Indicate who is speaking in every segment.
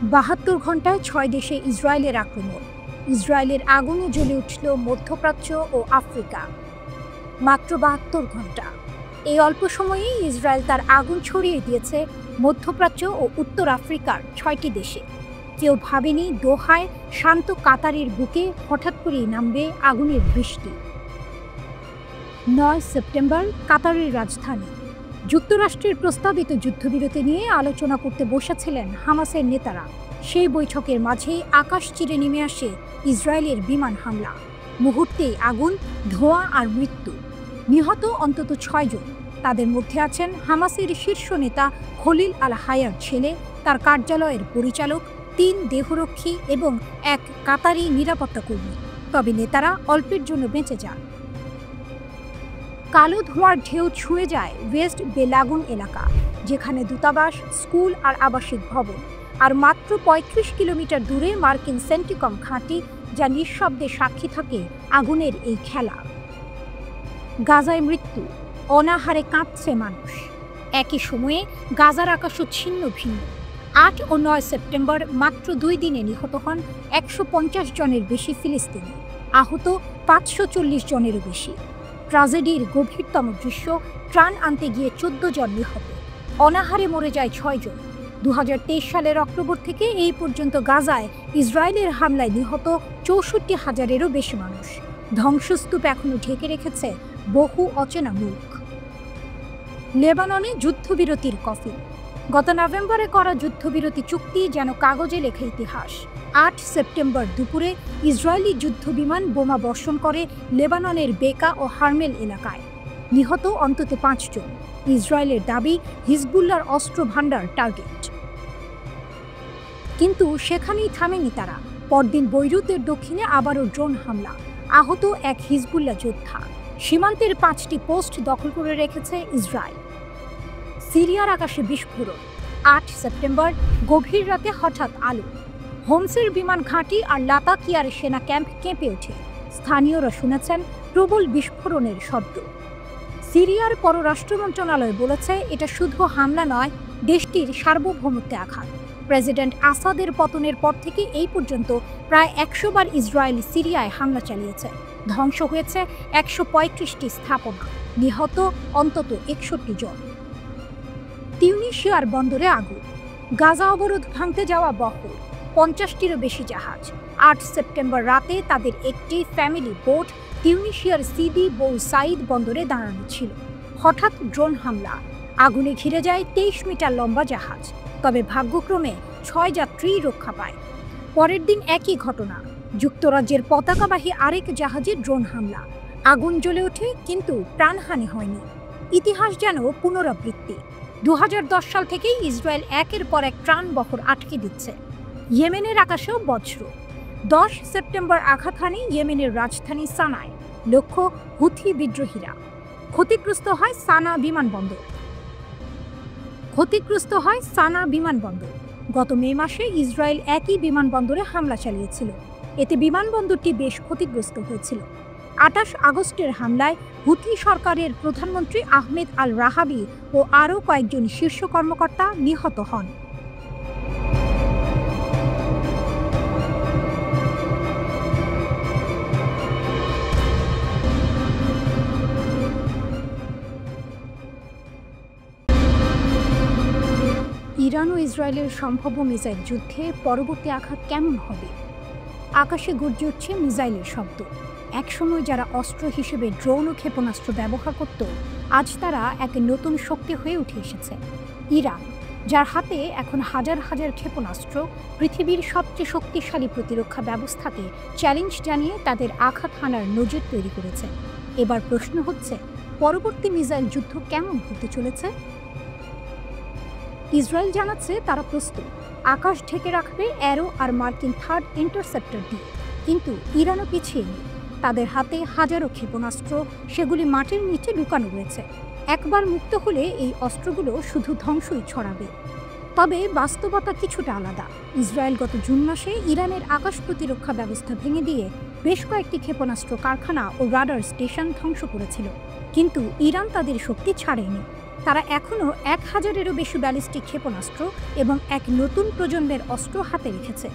Speaker 1: ৭২ ঘন্টায় ৬ দেশে ইসরায়েলের আক্রমণ। ইসরায়েলের আগুনে জ্বলে উঠল মধ্যপ্রাচ্য ও আফ্রিকা। মাত্র ৭২ ঘন্টা। এই অল্প সময়েই ইসরায়েল তার আগুন ছড়িয়ে দিয়েছে মধ্যপ্রাচ্য ও উত্তর আফ্রিকার ৬টি দেশে। কেউ ভাবেনি দোহায় শান্ত কাতারের বুকে হঠাৎ করেই নামবে আগুনের বৃষ্টি। ৯ সেপ্টেম্বর কাতারের রাজধানী। যুক্তরাষ্ট্রের প্রস্তাবিত যুদ্ধবিরতি নিয়ে আলোচনা করতে বসেছিলেন হামাসের নেতারা। সেই বৈঠকের মাঝেই আকাশ চিরে নেমে আসে ইসরায়েলের বিমান হামলা। মুহূর্তেই আগুন, ধোঁয়া আর মৃত্যু। নিহত অন্তত ৬ জন। তাদের মধ্যে আছেন হামাসের শীর্ষ নেতা খলিল আল হায়ার ছেলে, তার কার্যালয়ের পরিচালক, ৩ দেহরক্ষী এবং ১ কাতারি নিরাপত্তা কর্মী। তবে নেতারা অল্পের জন্য বেঁচে যান। কালো ধোঁয়ার ঢেউ ছুঁয়ে যায় ওয়েস্ট বেলাগুন এলাকা, যেখানে দূতাবাস, স্কুল আর আবাসিক ভবন। আর মাত্র ৩৫ কিলোমিটার দূরে মার্কিন সেন্টিকম ঘাঁটি, যা নিঃশব্দে সাক্ষী থাকে আগুনের এই খেলা। গাজায় মৃত্যু, অনাহারে কাঁপছে মানুষ। একই সময়ে গাজার আকাশও ছিন্ন ভিন্ন। ৮ ও ৯ সেপ্টেম্বর মাত্র ২ দিনে নিহত হন ১৫০ জনের বেশি ফিলিস্তিনি, আহত ৫৪০ জনেরও বেশি। ট্র্যাজেডির গভীরতম দৃশ্য, ত্রাণ আনতে গিয়ে ১৪ জন নিহত, অনাহারে মরে যায় ৬ জন। ২০২৩ সালের অক্টোবর থেকে এই পর্যন্ত গাজায় ইসরায়েলের হামলায় নিহত ৬৪,০০০-এরও বেশি মানুষ। ধ্বংসস্তূপ এখনো ঢেকে রেখেছে বহু অচেনা মুখ। লেবাননে যুদ্ধবিরতির কফিন। গত নভেম্বরে করা যুদ্ধবিরতি চুক্তি যেন কাগজে লেখা ইতিহাস। ৮ সেপ্টেম্বর দুপুরে ইসরায়েলি যুদ্ধবিমান বোমা বর্ষণ করে লেবাননের বেকা ও হারমেল এলাকায়। নিহত অন্তত ৫ জন। ইসরায়েলের দাবি হিজবুল্লাহর অস্ত্র ভান্ডার টার্গেট। কিন্তু সেখানেই থামেনি তারা। পরদিন বৈরুতের দক্ষিণে আবারও ড্রোন হামলা, আহত ১ হিজবুল্লাহ যোদ্ধা। সীমান্তের ৫টি পোস্ট দখল করে রেখেছে ইসরায়েল। সিরিয়ার আকাশে বিস্ফোরণ। ৮ সেপ্টেম্বর গভীর রাতে হঠাৎ আলো। হোমসের বিমান ঘাঁটি আর লাতাকিয়ার সেনা ক্যাম্প কেঁপে ওঠে। স্থানীয়রা শুনেছেন প্রবল বিস্ফোরণের শব্দ। সিরিয়ার পররাষ্ট্র মন্ত্রণালয় বলেছে, এটা শুধু হামলা নয়, দেশটির সার্বভৌমত্বে আঘাত। প্রেসিডেন্ট আসাদের পতনের পর থেকে এই পর্যন্ত প্রায় ১০০ বার ইসরায়েল সিরিয়ায় হামলা চালিয়েছে। ধ্বংস হয়েছে ১৩৫টি স্থাপনা, নিহত অন্তত ৬১ জন। তিউনিসিয়ার বন্দরে আগুন। গাজা অবরোধ ভাঙতে যাওয়া বহর, ৫০টিরও বেশি জাহাজ। ৮ সেপ্টেম্বর রাতে তাদের একটি ফ্যামিলি বোট তিউনিসিয়ার সিদি বউ সাইদ বন্দরে দাঁড়ানো ছিল। হঠাৎ ড্রোন হামলা, আগুনে ঘিরে যায় ২৩ মিটার লম্বা জাহাজ। তবে ভাগ্যক্রমে ৬ যাত্রী রক্ষা পায়। পরের দিন একই ঘটনা, যুক্তরাজ্যের পতাকাবাহী আরেক জাহাজে ড্রোন হামলা। আগুন জ্বলে ওঠে, কিন্তু প্রাণহানি হয়নি। ইতিহাস যেন পুনরাবৃত্তি। ২০১০ সাল থেকেই ইসরায়েল একের পর এক ত্রাণবহর আটকে দিচ্ছে। ইয়েমেনের আকাশেও বজ্র। ১০ সেপ্টেম্বর আঘাত হানে ইয়েমেনের রাজধানী সানায়। লক্ষ্য হুথি বিদ্রোহীরা। ক্ষতিগ্রস্ত হয় সানা বিমানবন্দর। গত মে মাসে ইসরায়েল একই বিমানবন্দরে হামলা চালিয়েছিল। এতে বিমানবন্দরটি বেশ ক্ষতিগ্রস্ত হয়েছিল। ২৮ আগস্টের হামলায় হুথি সরকারের প্রধানমন্ত্রী আহমেদ আল রাহাবি ও আরও কয়েকজন শীর্ষ কর্মকর্তা নিহত হন। ইরান ও ইসরায়েলের সম্ভাব্য মিসাইল যুদ্ধে পরবর্তী আঘাত কেমন হবে? আকাশে গর্জে উঠছে মিসাইলের শব্দ। একসময় যারা অস্ত্র হিসেবে ড্রোন ও ক্ষেপণাস্ত্র ব্যবহার করত, আজ তারা এক নতুন শক্তি হয়ে উঠে এসেছে। ইরান, যার হাতে এখন হাজার হাজার ক্ষেপণাস্ত্র, পৃথিবীর সবচেয়ে শক্তিশালী প্রতিরক্ষা ব্যবস্থাকে চ্যালেঞ্জ জানিয়ে তাদের আঘাত হানার নজির তৈরি করেছে। এবার প্রশ্ন হচ্ছে, পরবর্তী মিসাইল যুদ্ধ কেমন হতে চলেছে? ইসরায়েল জানাচ্ছে তারা প্রস্তুত। আকাশ ঢেকে রাখবে অ্যারো আর মার্কিন থার্ড ইন্টারসেপ্টর দিয়ে। কিন্তু ইরানও পিছিয়ে নেই। তাদের হাতে হাজারো ক্ষেপণাস্ত্র, সেগুলি মাটির নিচে লুকানো রয়েছে। একবার মুক্ত হলে এই অস্ত্রগুলো শুধু ধ্বংসই ছড়াবে। তবে বাস্তবতা কিছুটা আলাদা। ইসরায়েল গত জুন মাসে ইরানের আকাশ প্রতিরক্ষা ব্যবস্থা ভেঙে দিয়ে বেশ কয়েকটি ক্ষেপণাস্ত্র কারখানা ও রাডার স্টেশন ধ্বংস করেছিল। কিন্তু ইরান তাদের শক্তি ছাড়েনি। তারা এখনও 1000-এরও বেশি ব্যালিস্টিক ক্ষেপণাস্ত্র এবং এক নতুন প্রজন্মের অস্ত্র হাতে রেখেছে।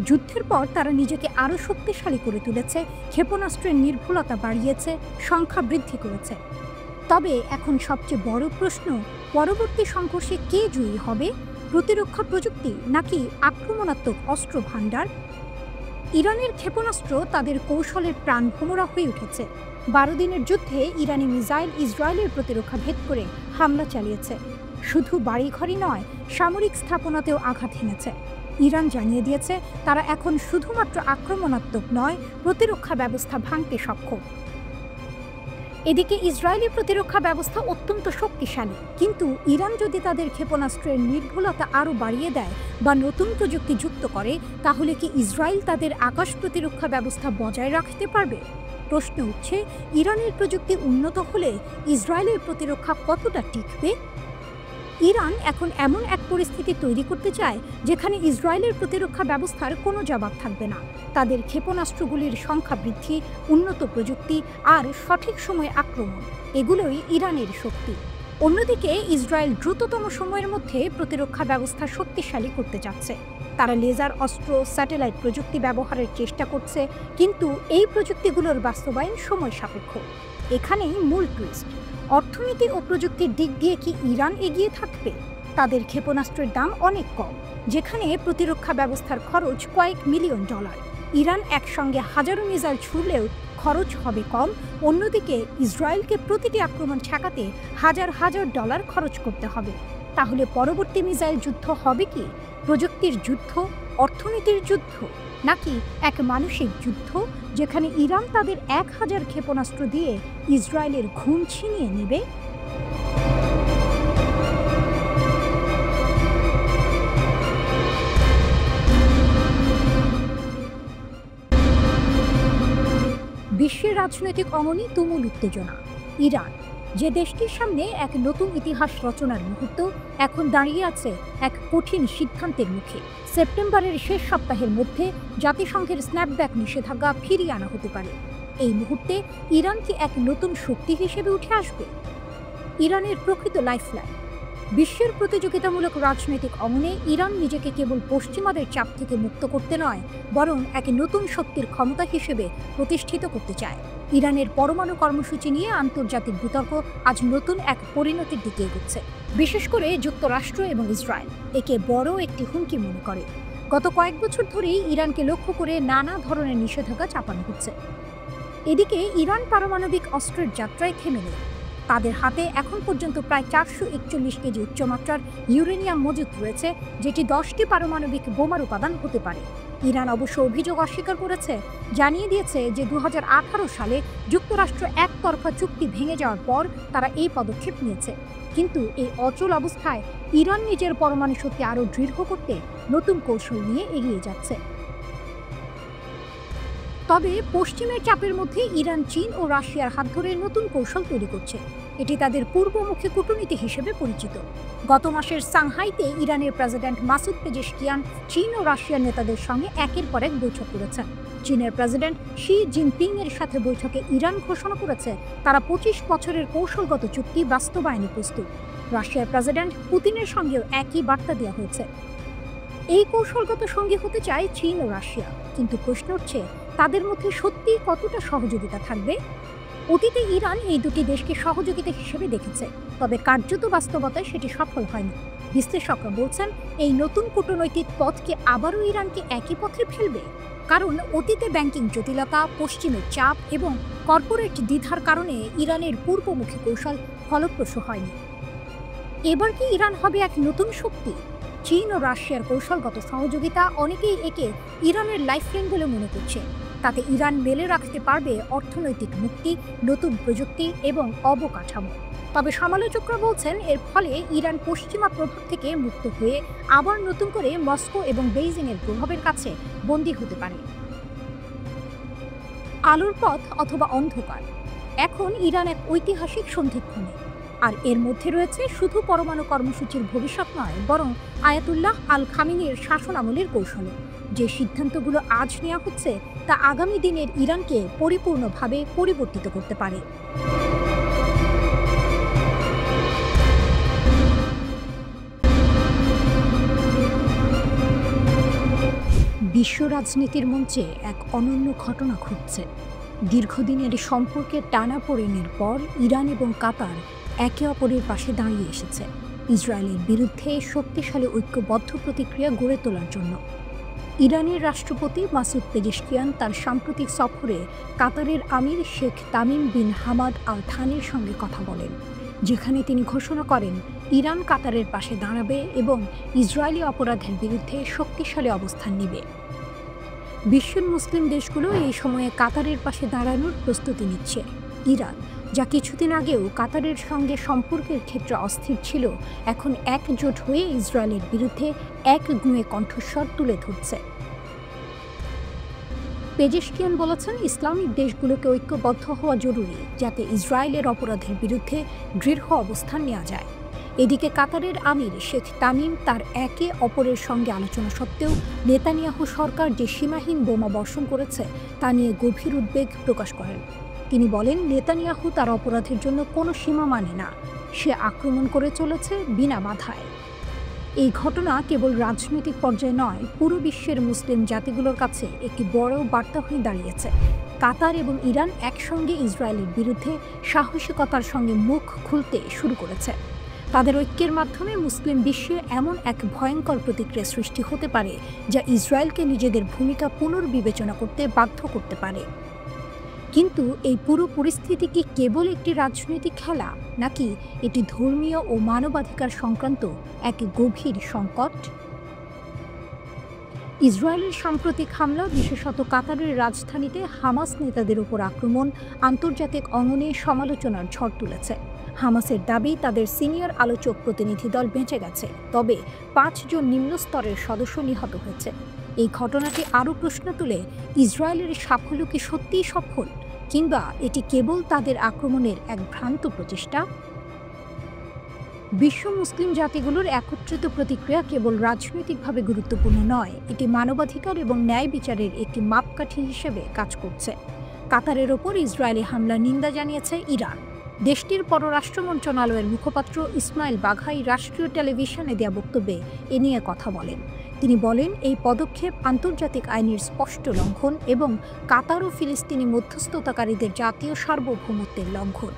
Speaker 1: যুদ্ধের পর তারা নিজেকে আরও শক্তিশালী করে তুলেছে, ক্ষেপণাস্ত্রের নির্ভুলতা বাড়িয়েছে, সংখ্যা বৃদ্ধি করেছে। তবে এখন সবচেয়ে বড় প্রশ্ন, পরবর্তী সংঘর্ষে কে জয়ী হবে? প্রতিরক্ষা প্রযুক্তি নাকি আক্রমণাত্মক অস্ত্র ভাণ্ডার? ইরানের ক্ষেপণাস্ত্র তাদের কৌশলের প্রাণভোমরা হয়ে উঠেছে। 12 দিনের যুদ্ধে ইরানি মিসাইল ইসরায়েলের প্রতিরক্ষা ভেদ করে হামলা চালিয়েছে। শুধু বাড়িঘরই নয়, সামরিক স্থাপনাতেও আঘাত হেনেছে। ইরান জানিয়ে দিয়েছে তারা এখন শুধুমাত্র আক্রমণাত্মক নয়, প্রতিরক্ষা ব্যবস্থা ভাঙতে সক্ষম। এদিকে ইসরায়েলি প্রতিরক্ষা ব্যবস্থা অত্যন্ত শক্তিশালী, কিন্তু ইরান যদি তাদের ক্ষেপণাস্ত্রের নির্ভুলতা আরও বাড়িয়ে দেয় বা নতুন প্রযুক্তি যুক্ত করে, তাহলে কি ইসরায়েল তাদের আকাশ প্রতিরক্ষা ব্যবস্থা বজায় রাখতে পারবে? প্রশ্ন উঠছে, ইরানের প্রযুক্তি উন্নত হলে ইসরায়েলের প্রতিরক্ষা কতটা টিকবে? ইরান এখন এমন এক পরিস্থিতি তৈরি করতে চায় যেখানে ইসরায়েলের প্রতিরক্ষা ব্যবস্থার কোনো জবাব থাকবে না। তাদের ক্ষেপণাস্ত্রগুলির সংখ্যা বৃদ্ধি, উন্নত প্রযুক্তি আর সঠিক সময়ে আক্রমণ, এগুলোই ইরানের শক্তি। অন্যদিকে ইসরায়েল দ্রুততম সময়ের মধ্যে প্রতিরক্ষা ব্যবস্থা শক্তিশালী করতে যাচ্ছে। তারা লেজার অস্ত্র, স্যাটেলাইট প্রযুক্তি ব্যবহারের চেষ্টা করছে, কিন্তু এই প্রযুক্তিগুলোর বাস্তবায়ন সময় সাপেক্ষ। এখানেই মূল টুইস্ট। অর্থনীতি ও প্রযুক্তির দিক দিয়ে কি ইরান এগিয়ে থাকবে? তাদের ক্ষেপণাস্ত্রের দাম অনেক কম, যেখানে প্রতিরক্ষা ব্যবস্থার খরচ কয়েক মিলিয়ন ডলার। ইরান একসঙ্গে হাজারো মিসাইল ছুড়লেও খরচ হবে কম। অন্যদিকে ইসরায়েলকে প্রতিটি আক্রমণ ঠেকাতে হাজার হাজার ডলার খরচ করতে হবে। তাহলে পরবর্তী মিসাইল যুদ্ধ হবে কি প্রযুক্তির যুদ্ধ, অর্থনীতির যুদ্ধ, নাকি এক মানসিক যুদ্ধ যেখানে ইরান তাদের 1000 ক্ষেপণাস্ত্র দিয়ে ইসরায়েলের ঘুম ছিনিয়ে নেবে? বিশ্বের রাজনৈতিক অঙ্গনে তুমুল উত্তেজনা। ইরান, যে দেশটির সামনে এক নতুন ইতিহাস রচনার মুহূর্ত, এখন দাঁড়িয়ে আছে এক কঠিন সিদ্ধান্তের মুখে। সেপ্টেম্বরের শেষ সপ্তাহের মধ্যে জাতিসংঘের স্ন্যাপব্যাক নিষেধাজ্ঞা ফিরিয়ে আনা হতে পারে। এই মুহূর্তে ইরান কি এক নতুন শক্তি হিসেবে উঠে আসবে? ইরানের প্রকৃত লাইফলাইন। বিশ্বের প্রতিযোগিতামূলক রাজনৈতিক অঙ্গনে ইরান নিজেকে কেবল পশ্চিমাদের চাপ থেকে মুক্ত করতে নয়, বরং এক নতুন শক্তির ক্ষমতা হিসেবে প্রতিষ্ঠিত করতে চায়। ইরানের পরমাণু কর্মসূচি নিয়ে আন্তর্জাতিক বিতর্ক আজ নতুন এক পরিণতির দিকে এগোচ্ছে। বিশেষ করে যুক্তরাষ্ট্র এবং ইসরায়েল একে বড় একটি হুমকি মনে করে। গত কয়েক বছর ধরেই ইরানকে লক্ষ্য করে নানা ধরনের নিষেধাজ্ঞা চাপানো হচ্ছে। এদিকে ইরান পারমাণবিক অস্ত্রের যাত্রায় থেমে নেই। তাদের হাতে এখন পর্যন্ত প্রায় 441 কেজি উচ্চমাত্রার ইউরেনিয়াম মজুত রয়েছে, যেটি 10টি পারমাণবিক বোমার উপাদান হতে পারে। ইরান অবশ্য অভিযোগ অস্বীকার করেছে, জানিয়ে দিয়েছে যে 2018 সালে যুক্তরাষ্ট্র একতরফা চুক্তি ভেঙে যাওয়ার পর তারা এই পদক্ষেপ নিয়েছে। কিন্তু এই অচল অবস্থায় ইরান নিজের পরমাণু শক্তি আরও দৃঢ় করতে নতুন কৌশল নিয়ে এগিয়ে যাচ্ছে। তবে পশ্চিমের চাপের মধ্যে ইরান চীন ও রাশিয়ার হাত ধরে নতুন কৌশল তৈরি করছে। এটি তাদের পূর্বমুখী কূটনীতি হিসেবে পরিচিত। গত মাসের সাংহাইতে ইরানের প্রেসিডেন্ট মাসুদ পেজেশকিয়ান চীন ও রাশিয়ার নেতাদের সঙ্গে একের পর এক বৈঠক করেছেন। চীনের প্রেসিডেন্ট শি জিনপিং এর সাথে বৈঠকে ইরান ঘোষণা করেছে তারা 25 বছরের কৌশলগত চুক্তি বাস্তবায়নে প্রস্তুত। রাশিয়ার প্রেসিডেন্ট পুতিনের সঙ্গেও একই বার্তা দেওয়া হয়েছে। এই কৌশলগত সঙ্গী হতে চায় চীন ও রাশিয়া, কিন্তু প্রশ্ন উঠছে তাদের মধ্যে সত্যিই কতটা সহযোগিতা থাকবে? অতীতে ইরান এই দুটি দেশকে সহযোগিতা হিসেবে দেখেছে, তবে কার্যত বাস্তবতায় সেটি সফল হয়নি। বিশ্লেষকরা বলছেন এই নতুন কূটনৈতিক পথকে আবারও ইরানকে একই পথে ফেলবে, কারণ অতীতে ব্যাংকিং জটিলতা, পশ্চিমের চাপ এবং কর্পোরেট দ্বিধার কারণে ইরানের পূর্বমুখী কৌশল ফলপ্রসূ হয়নি। এবার কি ইরান হবে এক নতুন শক্তি? চীন ও রাশিয়ার কৌশলগত সহযোগিতা অনেকেই একে ইরানের লাইফলাইন বলে মনে করছে। তাতে ইরান মেলে রাখতে পারবে অর্থনৈতিক মুক্তি, নতুন প্রযুক্তি এবং অবকাঠামো। তবে সমালোচকরা বলছেন এর ফলে ইরান পশ্চিমা প্রভাব থেকে মুক্ত হয়ে আবার নতুন করে মস্কো এবং বেইজিংয়ের প্রভাবের কাছে বন্দী হতে পারে। আলোর পথ অথবা অন্ধকার, এখন ইরান এক ঐতিহাসিক সন্ধিক্ষণে। আর এর মধ্যে রয়েছে শুধু পরমাণু কর্মসূচির ভবিষ্যৎ নয়, বরং আয়াতুল্লাহ আল খামিনির শাসনামলের কৌশল। যে সিদ্ধান্তগুলো আজ নেওয়া হচ্ছে তা আগামী দিনের ইরানকে পরিপূর্ণভাবে পরিবর্তিত করতে পারে। বিশ্ব রাজনীতির মঞ্চে এক অনন্য ঘটনা ঘটছে। দীর্ঘদিনের সম্পর্কের টানাপোড়েনের পর ইরান এবং কাতার একে অপরের পাশে দাঁড়িয়ে এসেছে ইসরায়েলের বিরুদ্ধে শক্তিশালী ঐক্যবদ্ধ প্রতিক্রিয়া গড়ে তোলার জন্য। ইরানের রাষ্ট্রপতি মাসুদ পেজেশকিয়ান তার সাম্প্রতিক সফরে কাতারের আমির Sheikh Tamim bin Hamad Al থানির সঙ্গে কথা বলেন, যেখানে তিনি ঘোষণা করেন ইরান কাতারের পাশে দাঁড়াবে এবং ইসরায়েলি অপরাধের বিরুদ্ধে শক্তিশালী অবস্থান নেবে। বিশ্বের মুসলিম দেশগুলো এই সময়ে কাতারের পাশে দাঁড়ানোর প্রস্তুতি নিচ্ছে। ইরান, যা কিছুদিন আগেও কাতারের সঙ্গে সম্পর্কের ক্ষেত্রে অস্থির ছিল, এখন একজোট হয়ে ইসরায়েলের বিরুদ্ধে এক গুঁয়ে কণ্ঠস্বর তুলে ধরছে। পেজেশকিয়ান বলেছেন, ইসলামিক দেশগুলোকে ঐক্যবদ্ধ হওয়া জরুরি, যাতে ইসরায়েলের অপরাধের বিরুদ্ধে দৃঢ় অবস্থান নেওয়া যায়। এদিকে কাতারের আমির শেখ তামিম তার একে অপরের সঙ্গে আলোচনা সত্ত্বেও নেতানিয়াহু সরকার যে সীমাহীন বোমা বর্ষণ করেছে তা নিয়ে গভীর উদ্বেগ প্রকাশ করেন। তিনি বলেন, নেতানিয়াহু তার অপরাধের জন্য কোনো সীমা মানে না, সে আক্রমণ করে চলেছে বিনা বাধায়। এই ঘটনা কেবল রাজনৈতিক পর্যায়ে নয়, পুরো বিশ্বের মুসলিম জাতিগুলোর কাছে একটি বড় বার্তা হয়ে দাঁড়িয়েছে। কাতার এবং ইরান একসঙ্গে ইসরায়েলের বিরুদ্ধে সাহসিকতার সঙ্গে মুখ খুলতে শুরু করেছে। তাদের ঐক্যের মাধ্যমে মুসলিম বিশ্বে এমন এক ভয়ঙ্কর প্রতিক্রিয়া সৃষ্টি হতে পারে যা ইসরায়েলকে নিজেদের ভূমিকা পুনর্বিবেচনা করতে বাধ্য করতে পারে। কিন্তু এই পুরো পরিস্থিতি কি কেবল একটি রাজনৈতিক খেলা, নাকি এটি ধর্মীয় ও মানবাধিকার সংক্রান্ত এক গভীর সংকট? ইসরায়েলের সাম্প্রতিক হামলা, বিশেষত কাতারের রাজধানীতে হামাস নেতাদের উপর আক্রমণ, আন্তর্জাতিক অঙ্গনে সমালোচনার ঝড় তুলেছে। হামাসের দাবি, তাদের সিনিয়র আলোচক প্রতিনিধি দল বেঁচে গেছে, তবে 5 জন নিম্ন স্তরের সদস্য নিহত হয়েছে। এই ঘটনাটি আরও প্রশ্ন তুলে, ইসরায়েলের সাফল্য কি সত্যিই সফল, কিংবা এটি কেবল তাদের আক্রমণের এক ভ্রান্ত প্রচেষ্টা? বিশ্ব মুসলিম জাতিগুলোর একত্রিত প্রতিক্রিয়া কেবল রাজনৈতিকভাবে গুরুত্বপূর্ণ নয়, এটি মানবাধিকার এবং ন্যায় বিচারের একটি মাপকাঠি হিসেবে কাজ করছে। কাতারের ওপর ইসরায়েলি হামলার নিন্দা জানিয়েছে ইরান। দেশটির পররাষ্ট্র মন্ত্রণালয়ের মুখপাত্র ইসমাইল বাঘাই রাষ্ট্রীয় টেলিভিশনে দেয়া বক্তব্যে এ নিয়ে কথা বলেন। তিনি বলেন, এই পদক্ষেপ আন্তর্জাতিক আইনের স্পষ্ট লঙ্ঘন এবং কাতার ও ফিলিস্তিনি মধ্যস্থতাকারীদের জাতীয় সার্বভৌমত্বের লঙ্ঘন।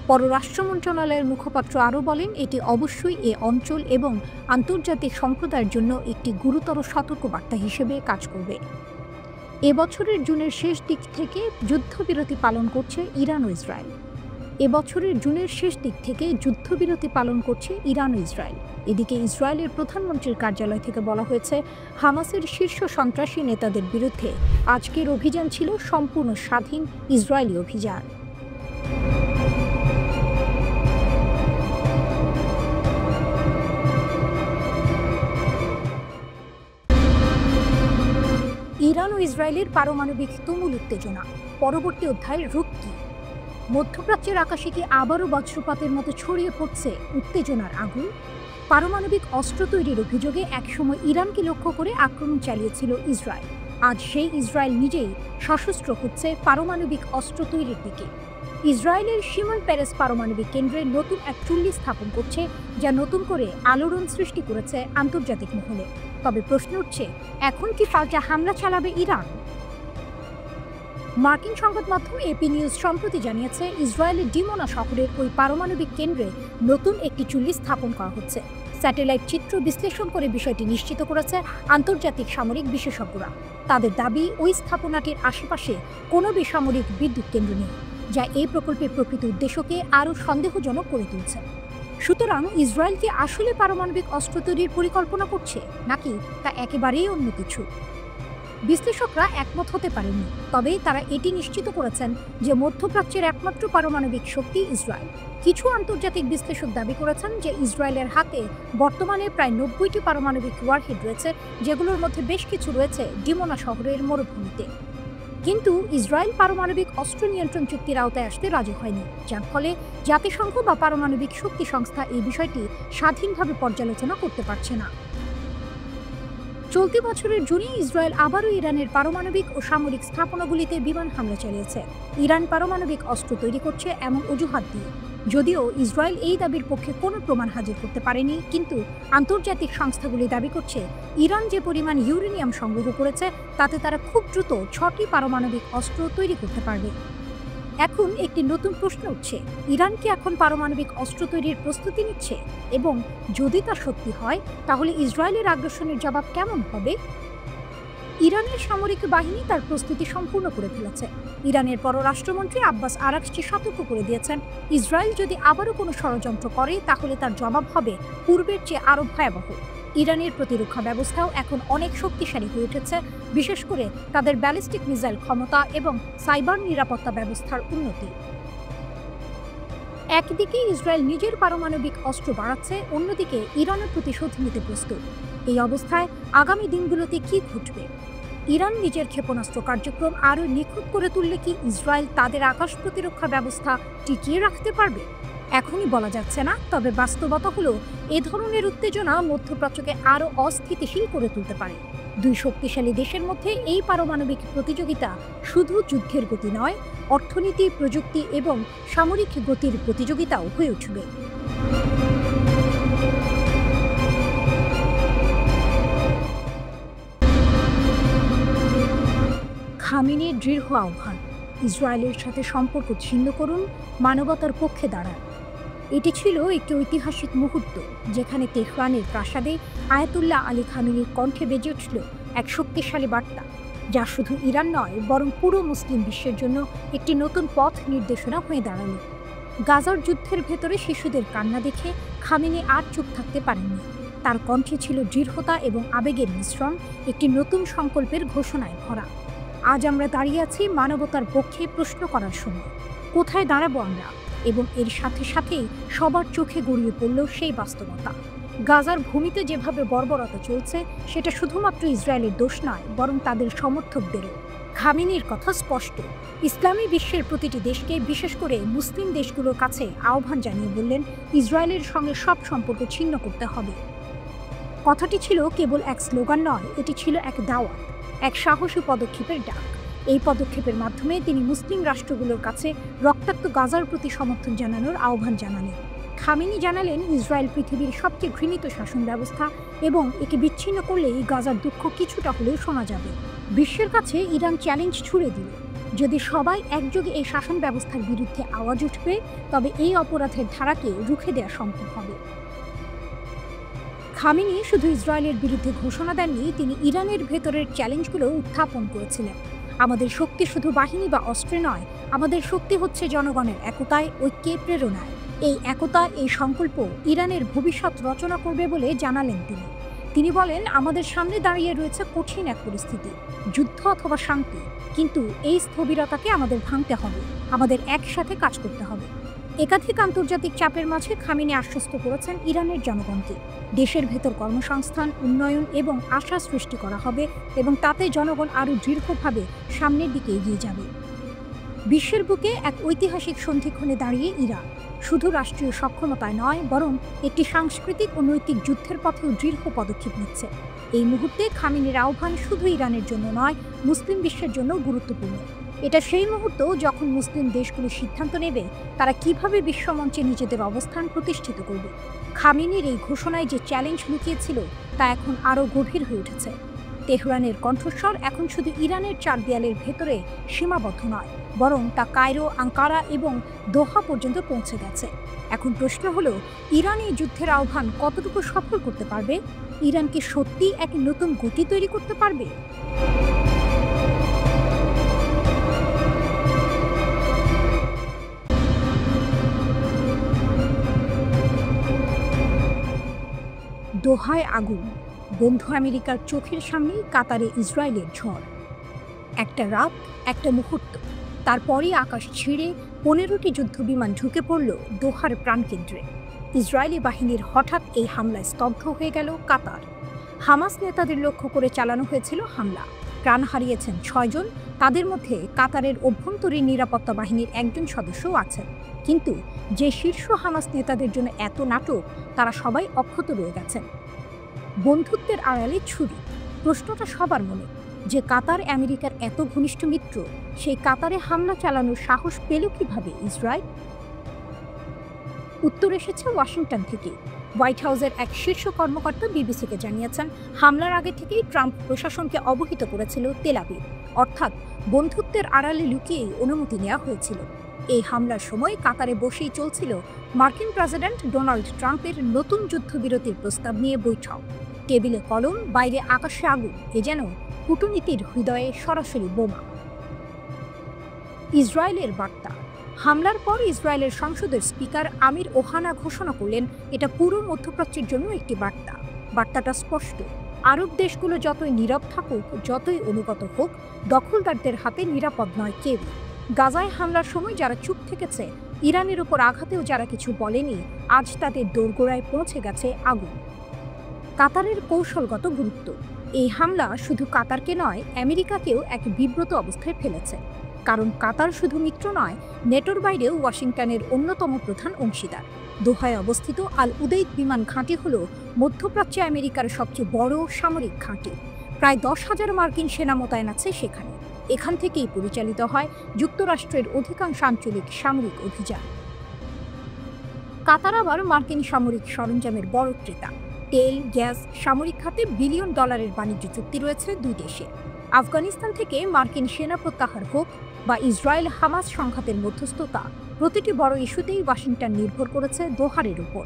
Speaker 1: পররাষ্ট্র মন্ত্রণালয়ের মুখপাত্র আরও বলেন, এটি অবশ্যই এ অঞ্চল এবং আন্তর্জাতিক সম্প্রদায়ের জন্য একটি গুরুতর সতর্কবার্তা হিসেবে কাজ করবে। এবছরের জুনের শেষ দিক থেকে যুদ্ধবিরতি পালন করছে ইরান ও ইসরায়েল। এদিকে ইসরায়েলের প্রধানমন্ত্রীর কার্যালয় থেকে বলা হয়েছে, হামাসের শীর্ষ সন্ত্রাসী নেতাদের বিরুদ্ধে আজকের অভিযান ছিল সম্পূর্ণ স্বাধীন ইসরায়েলি অভিযান। ইরান ও ইসরায়েলের পারমাণবিক তুমুল উত্তেজনা, পরবর্তী অধ্যায়ের রূপ কি? মধ্যপ্রাচ্যের আকাশে কি আবারও বজ্রপাতের মতো ছড়িয়ে পড়ছে উত্তেজনার আগুন? পারমাণবিক অস্ত্র তৈরির অভিযোগে একসময় ইরানকে লক্ষ্য করে আক্রমণ চালিয়েছিল ইসরায়েল। আজ সেই ইসরায়েল নিজেই সশস্ত্র হচ্ছে পারমাণবিক অস্ত্র তৈরির দিকে। ইসরায়েলের শিমন পেরেস পারমাণবিক কেন্দ্রে নতুন এক চুল্লি স্থাপন করছে, যা নতুন করে আলোড়ন সৃষ্টি করেছে আন্তর্জাতিক মহলে। তবে প্রশ্ন উঠছে, এখন কি পাল্টা হামলা চালাবে ইরান? মার্কিন সংবাদ মাধ্যম এপি নিউজ সম্প্রতি জানিয়েছে, ইসরায়েলের ডিমোনা শহরের ওই পারমাণবিক কেন্দ্রে নতুন একটি চুল্লি স্থাপন করা হচ্ছে। স্যাটেলাইট চিত্র বিশ্লেষণ করে বিষয়টি নিশ্চিত করেছে আন্তর্জাতিক সামরিক বিশেষজ্ঞরা। তাদের দাবি, ওই স্থাপনাটির আশেপাশে কোনো বেসামরিক বিদ্যুৎ কেন্দ্র নেই, যা এই প্রকল্পের প্রকৃত উদ্দেশ্যকে আরও সন্দেহজনক করে তুলছে। সুতরাং ইসরায়েল কি আসলে পারমাণবিক অস্ত্র তৈরির পরিকল্পনা করছে, নাকি তা একেবারেই অন্য কিছু? বিশ্লেষকরা একমত হতে পারেননি, তবে তারা এটি নিশ্চিত করেছেন যে মধ্যপ্রাচ্যের একমাত্র পারমাণবিক শক্তি ইসরায়েল। কিছু আন্তর্জাতিক বিশ্লেষক দাবি করেছেন যে ইসরায়েলের হাতে বর্তমানে প্রায় 90টি পারমাণবিক ওয়ারহেড রয়েছে, যেগুলোর মধ্যে বেশ কিছু রয়েছে ডিমোনা শহরের মরুভূমিতে। কিন্তু ইসরায়েল পারমাণবিক অস্ত্র নিয়ন্ত্রণ চুক্তির আওতায় আসতে রাজি হয়নি, যার ফলে জাতিসংঘ বা পারমাণবিক শক্তি সংস্থা এই বিষয়টি স্বাধীনভাবে পর্যালোচনা করতে পারছে না। চলতি বছরের জুনে ইসরায়েল আবারও ইরানের পারমাণবিক ও সামরিক স্থাপনাগুলিতে বিমান হামলা চালিয়েছে, ইরান পারমাণবিক অস্ত্র তৈরি করছে এমন অজুহাত দিয়ে। যদিও ইসরায়েল এই দাবির পক্ষে কোনো প্রমাণ হাজির করতে পারেনি, কিন্তু আন্তর্জাতিক সংস্থাগুলি দাবি করছে ইরান যে পরিমাণ ইউরেনিয়াম সংগ্রহ করেছে তাতে তারা খুব দ্রুত 6টি পারমাণবিক অস্ত্র তৈরি করতে পারবে। এখন একটি নতুন প্রশ্ন উঠছে, ইরান কি এখন পারমাণবিক অস্ত্র তৈরির প্রস্তুতি নিচ্ছে? এবং যদি তা সত্যি হয় তাহলে ইসরায়েলের আগ্রাসনের জবাব কেমন হবে? ইরানের সামরিক বাহিনী তার প্রস্তুতি সম্পূর্ণ করে ফেলেছে। ইরানের পররাষ্ট্রমন্ত্রী আব্বাস আরাকচি সতর্ক করে দিয়েছেন, ইসরায়েল যদি আবারও কোনো ষড়যন্ত্র করে তাহলে তার জবাব হবে পূর্বের চেয়ে আরও ভয়াবহ। ইরানের প্রতিরক্ষা ব্যবস্থাও এখন অনেক শক্তিশালী হয়ে উঠেছে, বিশেষ করে তাদের ব্যালিস্টিক মিসাইল ক্ষমতা এবং সাইবার নিরাপত্তা ব্যবস্থার উন্নতি। একদিকে ইসরায়েল নিজের পারমাণবিক অস্ত্র বাড়াচ্ছে, অন্যদিকে ইরানের প্রতিশোধ নিতে প্রস্তুত। এই অবস্থায় আগামী দিনগুলোতে কি ঘটবে? ইরান নিজের ক্ষেপণাস্ত্র কার্যক্রম আরও নিখুঁত করে তুললে কি ইসরায়েল তাদের আকাশ প্রতিরক্ষা ব্যবস্থা টিকিয়ে রাখতে পারবে? এখনই বলা যাচ্ছে না, তবে বাস্তবতা হলো এ ধরনের উত্তেজনা মধ্যপ্রাচ্যকে আরও অস্থিতিশীল করে তুলতে পারে। দুই শক্তিশালী দেশের মধ্যে এই পারমাণবিক প্রতিযোগিতা শুধু যুদ্ধের গতি নয়, অর্থনীতি, প্রযুক্তি এবং সামরিক গতির প্রতিযোগিতাও হয়ে উঠবে। খামেনির দৃঢ় আহ্বান, ইসরায়েলের সাথে সম্পর্ক ছিন্ন করুন, মানবতার পক্ষে দাঁড়ান। এটি ছিল একটি ঐতিহাসিক মুহূর্ত, যেখানে তেহরানের প্রাসাদে আয়াতুল্লাহ আলী খামেনির কণ্ঠে বেজে উঠল এক শক্তিশালী বার্তা, যা শুধু ইরান নয় বরং পুরো মুসলিম বিশ্বের জন্য একটি নতুন পথ নির্দেশনা হয়ে দাঁড়ালো। গাজার যুদ্ধের ভেতরে শিশুদের কান্না দেখে খামেনি আর চুপ থাকতে পারেননি। তার কণ্ঠে ছিল দৃঢ়তা এবং আবেগের মিশ্রণ, একটি নতুন সংকল্পের ঘোষণায় ভরা। আজ আমরা দাঁড়িয়ে আছি মানবতার পক্ষে প্রশ্ন করার সময়, কোথায় দাঁড়াবো আমরা? এবং এর সাথে সাথেই সবার চোখে গড়িয়ে পড়ল সেই বাস্তবতা। গাজার ভূমিতে যেভাবে বর্বরতা চলছে সেটা শুধুমাত্র ইসরায়েলের দোষ নয়, বরং তাদের সমর্থকদেরও। খামেনির কথা স্পষ্ট, ইসলামী বিশ্বের প্রতিটি দেশকে, বিশেষ করে মুসলিম দেশগুলোর কাছে আহ্বান জানিয়ে বললেন, ইসরায়েলের সঙ্গে সব সম্পর্ক ছিন্ন করতে হবে। কথাটি ছিল কেবল এক স্লোগান নয়, এটি ছিল এক দাওয়াত, এক সাহসী পদক্ষেপের ডাক। এই পদক্ষেপের মাধ্যমে তিনি মুসলিম রাষ্ট্রগুলোর কাছে রক্তাক্ত গাজার প্রতি সমর্থন জানানোর আহ্বান জানালেন। খামেনি জানালেন, ইসরায়েল পৃথিবীর সবচেয়ে ঘৃণিত শাসন ব্যবস্থা এবং একে বিচ্ছিন্ন করলেই গাজার দুঃখ কিছুটা হলেও শোনা যাবে। বিশ্বের কাছে ইরান চ্যালেঞ্জ ছুড়ে দিল, যদি সবাই একযোগে এই শাসন ব্যবস্থার বিরুদ্ধে আওয়াজ উঠবে তবে এই অপরাধের ধারাকে রুখে দেওয়া সম্ভব হবে। খামেনি শুধু ইসরায়েলের বিরুদ্ধে ঘোষণা দেননি, তিনি ইরানের ভেতরের চ্যালেঞ্জগুলো উত্থাপন করেছিলেন। আমাদের শক্তি শুধু বাহিনী বা অস্ত্রে নয়, আমাদের শক্তি হচ্ছে জনগণের একতায়, ঐক্যে, প্রেরণায়। এই একতা, এই সংকল্প ইরানের ভবিষ্যৎ রচনা করবে বলে জানালেন তিনি বলেন, আমাদের সামনে দাঁড়িয়ে রয়েছে কঠিন এক পরিস্থিতি, যুদ্ধ অথবা শান্তি, কিন্তু এই স্থবিরতাকে আমাদের ভাঙতে হবে, আমাদের একসাথে কাজ করতে হবে। একাধিক আন্তর্জাতিক চাপের মাঝে খামেনি আশ্বস্ত করেছেন ইরানের জনগণকে, দেশের ভেতর কর্মসংস্থান, উন্নয়ন এবং আশা সৃষ্টি করা হবে এবং তাতে জনগণ আরও দৃঢ়ভাবে সামনের দিকে এগিয়ে যাবে। বিশ্বের বুকে এক ঐতিহাসিক সন্ধিক্ষণে দাঁড়িয়ে ইরান শুধু রাষ্ট্রীয় সক্ষমতায় নয়, বরং একটি সাংস্কৃতিক ও নৈতিক যুদ্ধের পথেও দৃঢ় পদক্ষেপ নিচ্ছে। এই মুহূর্তে খামেনির আহ্বান শুধু ইরানের জন্য নয়, মুসলিম বিশ্বের জন্য গুরুত্বপূর্ণ। এটা সেই মুহূর্ত যখন মুসলিম দেশগুলো সিদ্ধান্ত নেবে তারা কিভাবে বিশ্বমঞ্চে নিজেদের অবস্থান প্রতিষ্ঠিত করবে। খামেনির এই ঘোষণায় যে চ্যালেঞ্জ লুকিয়েছিল তা এখন আরও গভীর হয়ে উঠেছে। তেহরানের কণ্ঠস্বর এখন শুধু ইরানের চার দেয়ালের ভেতরে সীমাবদ্ধ নয়, বরং তা কায়রো, আঙ্কারা এবং দোহা পর্যন্ত পৌঁছে গেছে। এখন প্রশ্ন হলো, ইরান এই যুদ্ধের আহ্বান কতটুকু সফল করতে পারবে? ইরান কি সত্যি এক নতুন গতি তৈরি করতে পারবে? দোহায় আগুন, বন্ধু আমেরিকার চোখের সামনেই কাতারে ইসরায়েলের ঝড়। একটা রাত, একটা মুহূর্ত, তারপরই আকাশ ছিঁড়ে 15টি যুদ্ধবিমান ঢুকে পড়ল দোহার প্রাণকেন্দ্রে। ইসরায়েলি বাহিনীর হঠাৎ এই হামলায় স্তব্ধ হয়ে গেল কাতার। হামাস নেতাদের লক্ষ্য করে চালানো হয়েছিল হামলা, প্রাণ হারিয়েছেন 6 জন, তাদের মধ্যে কাতারের অভ্যন্তরীণ নিরাপত্তা বাহিনীর একজন সদস্যও আছেন। কিন্তু যে শীর্ষ হামাস নেতাদের জন্য এত নাটক, তারা সবাই অক্ষত রয়ে গেছেন। বন্ধুত্বের আড়ালে ছুরি, প্রশ্নটা সবার মনে, যে কাতার আমেরিকার এত ঘনিষ্ঠ মিত্র, সেই কাতারে হামলা চালানোর সাহস পেল কিভাবে ইসরায়েল? উত্তর এসেছে ওয়াশিংটন থেকে। হোয়াইট হাউসের এক শীর্ষ কর্মকর্তা বিবিসিকে জানিয়েছেন, হামলার আগে থেকেই ট্রাম্প প্রশাসনকে অবহিত করেছিল তেল আবিব, অর্থাৎ বন্ধুত্বের আড়ালে লুকিয়েই অনুমতি নেওয়া হয়েছিল। এই হামলার সময় কাতারে বসেই চলছিল মার্কিন প্রেসিডেন্ট ডোনাল্ড ট্রাম্পের নতুন যুদ্ধবিরতির প্রস্তাব নিয়ে বৈঠক। টেবিলে কলম, বাইরে আকাশে আগুন, এ যেন কূটনীতির হৃদয়ে সরাসরি বোমা। ইসরায়েলের বার্তা। হামলার পর ইসরায়েলের সংসদের স্পিকার আমির ওহানা ঘোষণা করলেন, এটা পুরো মধ্যপ্রাচ্যের জন্য একটি বার্তা। বার্তাটা স্পষ্ট, আরব দেশগুলো যতই নীরব থাকুক, যতই অনুগত হোক, দখলদারদের হাতে নিরাপদ নয় কেউ। গাজায় হামলার সময় যারা চুপ থেকেছে, ইরানের উপর আঘাতেও যারা কিছু বলেনি, আজ তাদের দোরগোড়ায় পৌঁছে গেছে আগুন। কাতারের কৌশলগত গুরুত্ব। এই হামলা শুধু কাতারকে নয়, আমেরিকাকেও এক বিব্রত অবস্থায় ফেলেছে। কারণ কাতার শুধু মিত্র নয়, নেটোর বাইরেও ওয়াশিংটনের অন্যতম প্রধান অংশীদার। দোহায় অবস্থিত আল উদেইদ বিমান ঘাঁটি হল মধ্যপ্রাচ্যে আমেরিকার সবচেয়ে বড় সামরিক ঘাঁটি। প্রায় 10,000 মার্কিন সেনা মোতায়েন আছে সেখানে। এখান থেকেই পরিচালিত হয় যুক্তরাষ্ট্রের অধিকাংশ আঞ্চলিক সামরিক অভিযান। কাতার আবার মার্কিন সামরিক সরঞ্জামের বড় ক্রেতা। তেল, গ্যাস, সামরিক খাতে বিলিয়ন ডলারের বাণিজ্য চুক্তি রয়েছে দুই দেশে। আফগানিস্তান থেকে মার্কিন সেনা প্রত্যাহার হোক বা ইসরায়েল হামাস সংঘাতের মধ্যস্থতা, প্রতিটি বড় ইস্যুতেই ওয়াশিংটন নির্ভর করেছে দোহারের উপর।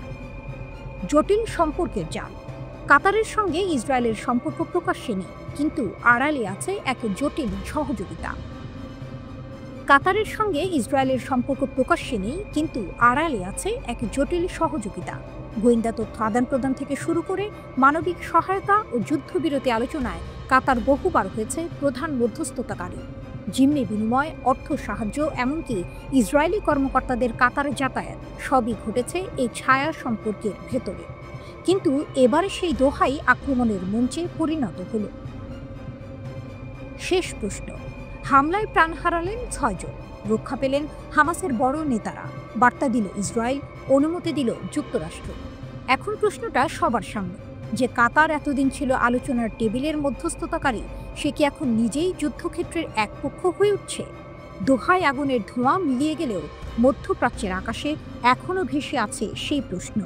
Speaker 1: জটিল সম্পর্কের জাল। কাতারের সঙ্গে ইসরায়েলের সম্পর্ক প্রকাশ্যে নেই, কিন্তু আড়ালে আছে এক জটিল সহযোগিতা। কাতারের সঙ্গে ইসরায়েলের সম্পর্ক প্রকাশ্যে নেই, কিন্তু আড়ালে আছে এক জটিল সহযোগিতা। গোয়েন্দা তথ্য আদান প্রদান থেকে শুরু করে মানবিক সহায়তা ও যুদ্ধবিরতি আলোচনায় কাতার বহুবার হয়েছে প্রধান মধ্যস্থতাকারী। জিম্মি বিনিময়, অর্থ সাহায্য, এমনকি ইসরায়েলি কর্মকর্তাদের কাতারে যাতায়াত, সবই ঘটেছে এই ছায়া সম্পর্কের ভেতরে। কিন্তু এবারে সেই দোহাই আক্রমণের মঞ্চে পরিণত হল। শেষ প্রশ্ন। হামলায় প্রাণ হারালেন 6 জন, রক্ষা পেলেন হামাসের বড় নেতারা, বার্তা দিল ইসরায়েল, অনুমতি দিল যুক্তরাষ্ট্র। এখন প্রশ্নটা সবার সামনে, যে কাতার এতদিন ছিল আলোচনার টেবিলের মধ্যস্থতাকারী, সে কি এখন নিজেই যুদ্ধক্ষেত্রের এক পক্ষ হয়ে উঠছে? দোহায় আগুনের ধোঁয়া মিলিয়ে গেলেও মধ্যপ্রাচ্যের আকাশে এখনও ভেসে আছে সেই প্রশ্ন।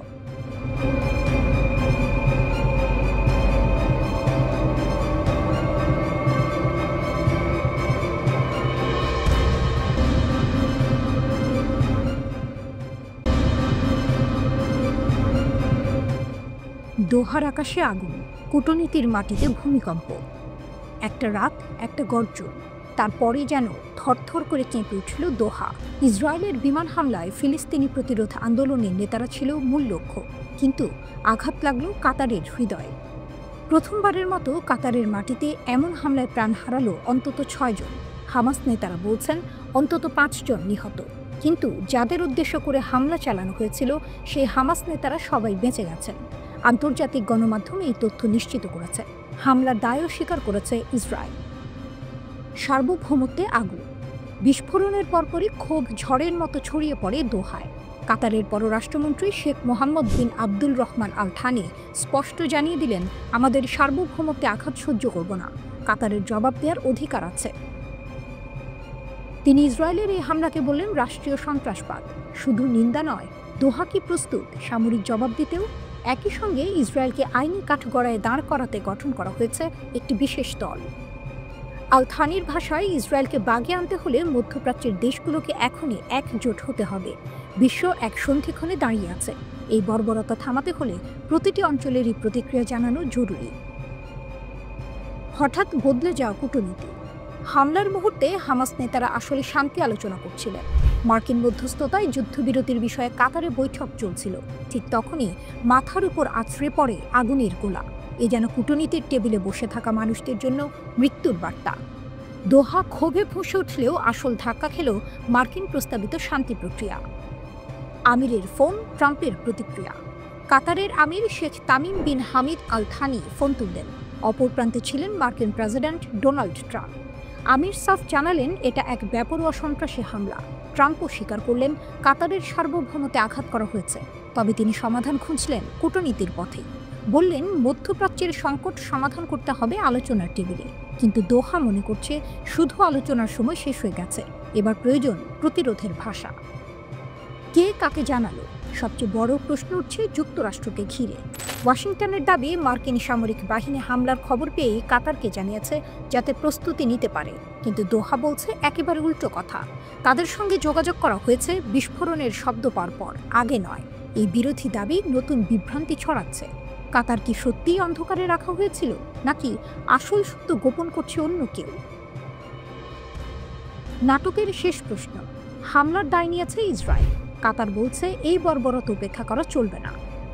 Speaker 1: দোহার আকাশে আগুন, কূটনীতির মাটিতে ভূমিকম্প। একটা রাত, একটা গর্জন, তারপরে যেন থরথর করে কেঁপে উঠল দোহা। ইসরায়েলের বিমান হামলায় ফিলিস্তিনি প্রতিরোধ আন্দোলনের নেতারা ছিল মূল লক্ষ্য, কিন্তু আঘাত লাগল কাতারের হৃদয়ে। প্রথমবারের মতো কাতারের মাটিতে এমন হামলায় প্রাণ হারালো অন্তত 6 জন। হামাস নেতারা বলছেন অন্তত 5 জন নিহত, কিন্তু যাদের উদ্দেশ্য করে হামলা চালানো হয়েছিল সেই হামাস নেতারা সবাই বেঁচে গেছেন। আন্তর্জাতিক গণমাধ্যম এই তথ্য নিশ্চিত করেছে। হামলার দায়ও স্বীকার করেছে ইসরায়েল। সার্বভৌমত্বে আগুন। বিস্ফোরণের পরপরই ক্ষোভ ঝড়ের মতো ছড়িয়ে পড়ে দোহায়। কাতারের পররাষ্ট্রমন্ত্রী শেখ মোহাম্মদ বিন আব্দুল রহমান আল থানি স্পষ্ট জানিয়ে দিলেন, আমাদের সার্বভৌমত্বে আঘাত সহ্য করব না, কাতারের জবাব দেওয়ার অধিকার আছে। তিনি ইসরায়েলের এই হামলাকে বললেন রাষ্ট্রীয় সন্ত্রাসবাদ। শুধু নিন্দা নয়, দোহা কি প্রস্তুত সামরিক জবাব দিতেও? একই সঙ্গে ইসরায়েলকে আইনি কাঠগড়ায় দাঁড় করাতে গঠন করা হয়েছে একটি বিশেষ দল। আল থানির ভাষায়, ইসরায়েলকে বাগে আনতে হলে মধ্যপ্রাচ্যের দেশগুলোকে এখনই একজোট হতে হবে। বিশ্ব এক সন্ধিক্ষণে দাঁড়িয়ে আছে। এই বর্বরতা থামাতে হলে প্রতিটি অঞ্চলেরই প্রতিক্রিয়া জানানো জরুরি। হঠাৎ বদলে যাওয়া কূটনীতি। হামলার মুহূর্তে হামাস নেতারা আসলে শান্তি আলোচনা করছিলেন। মার্কিন মধ্যস্থতায় যুদ্ধবিরতির বিষয়ে কাতারে বৈঠক চলছিল। ঠিক তখনই মাথার উপর আছড়ে পড়ে আগুনের গোলা। এ যেন কূটনীতির টেবিলে বসে থাকা মানুষদের জন্য মৃত্যুর বার্তা। দোহা ক্ষোভে ফুঁসে উঠলেও আসল ধাক্কা খেল মার্কিন প্রস্তাবিত শান্তি প্রক্রিয়া। আমিরের ফোন, ট্রাম্পের প্রতিক্রিয়া। কাতারের আমির শেখ তামিম বিন হামিদ আল থানি ফোন তুললেন। অপর প্রান্তে ছিলেন মার্কিন প্রেসিডেন্ট ডোনাল্ড ট্রাম্প। আমির সাফ জানালেন এটা এক বেপরোয়া সন্ত্রাসী হামলা। ট্রাম্পও স্বীকার করলেন কাতারের সার্বভৌমত্বে আঘাত করা হয়েছে, তবে তিনি সমাধান খুঁজলেন কূটনীতির পথে। বললেন মধ্যপ্রাচ্যের সংকট সমাধান করতে হবে আলোচনার টেবিলে। কিন্তু দোহা মনে করছে শুধু আলোচনার সময় শেষ হয়ে গেছে, এবার প্রয়োজন প্রতিরোধের ভাষা। কে কাকে জানালো? সবচেয়ে বড় প্রশ্ন উঠছে যুক্তরাষ্ট্রকে ঘিরে। ওয়াশিংটনের দাবি, মার্কিন সামরিক বাহিনী হামলার খবর পেয়ে কাতারকে জানিয়েছে যাতে প্রস্তুতি নিতে পারে, কিন্তু দোহা বলছে একেবারে উল্টো কথা। তাদের সঙ্গে যোগাযোগ করা হয়েছে বিস্ফোরণের শব্দ পাওয়ার পর, আগে নয়। এই বিরোধী দাবি নতুন বিভ্রান্তি ছড়াচ্ছে। কাতার কি সত্যিই অন্ধকারে রাখা হয়েছিল, নাকি আসল সত্য গোপন করছে অন্য কেউ? নাটকের শেষ প্রশ্ন, হামলার দায় নিয়েছে ইসরায়েল। কাতার বলছে এই বর্বরতা উপেক্ষা করা চলবে না।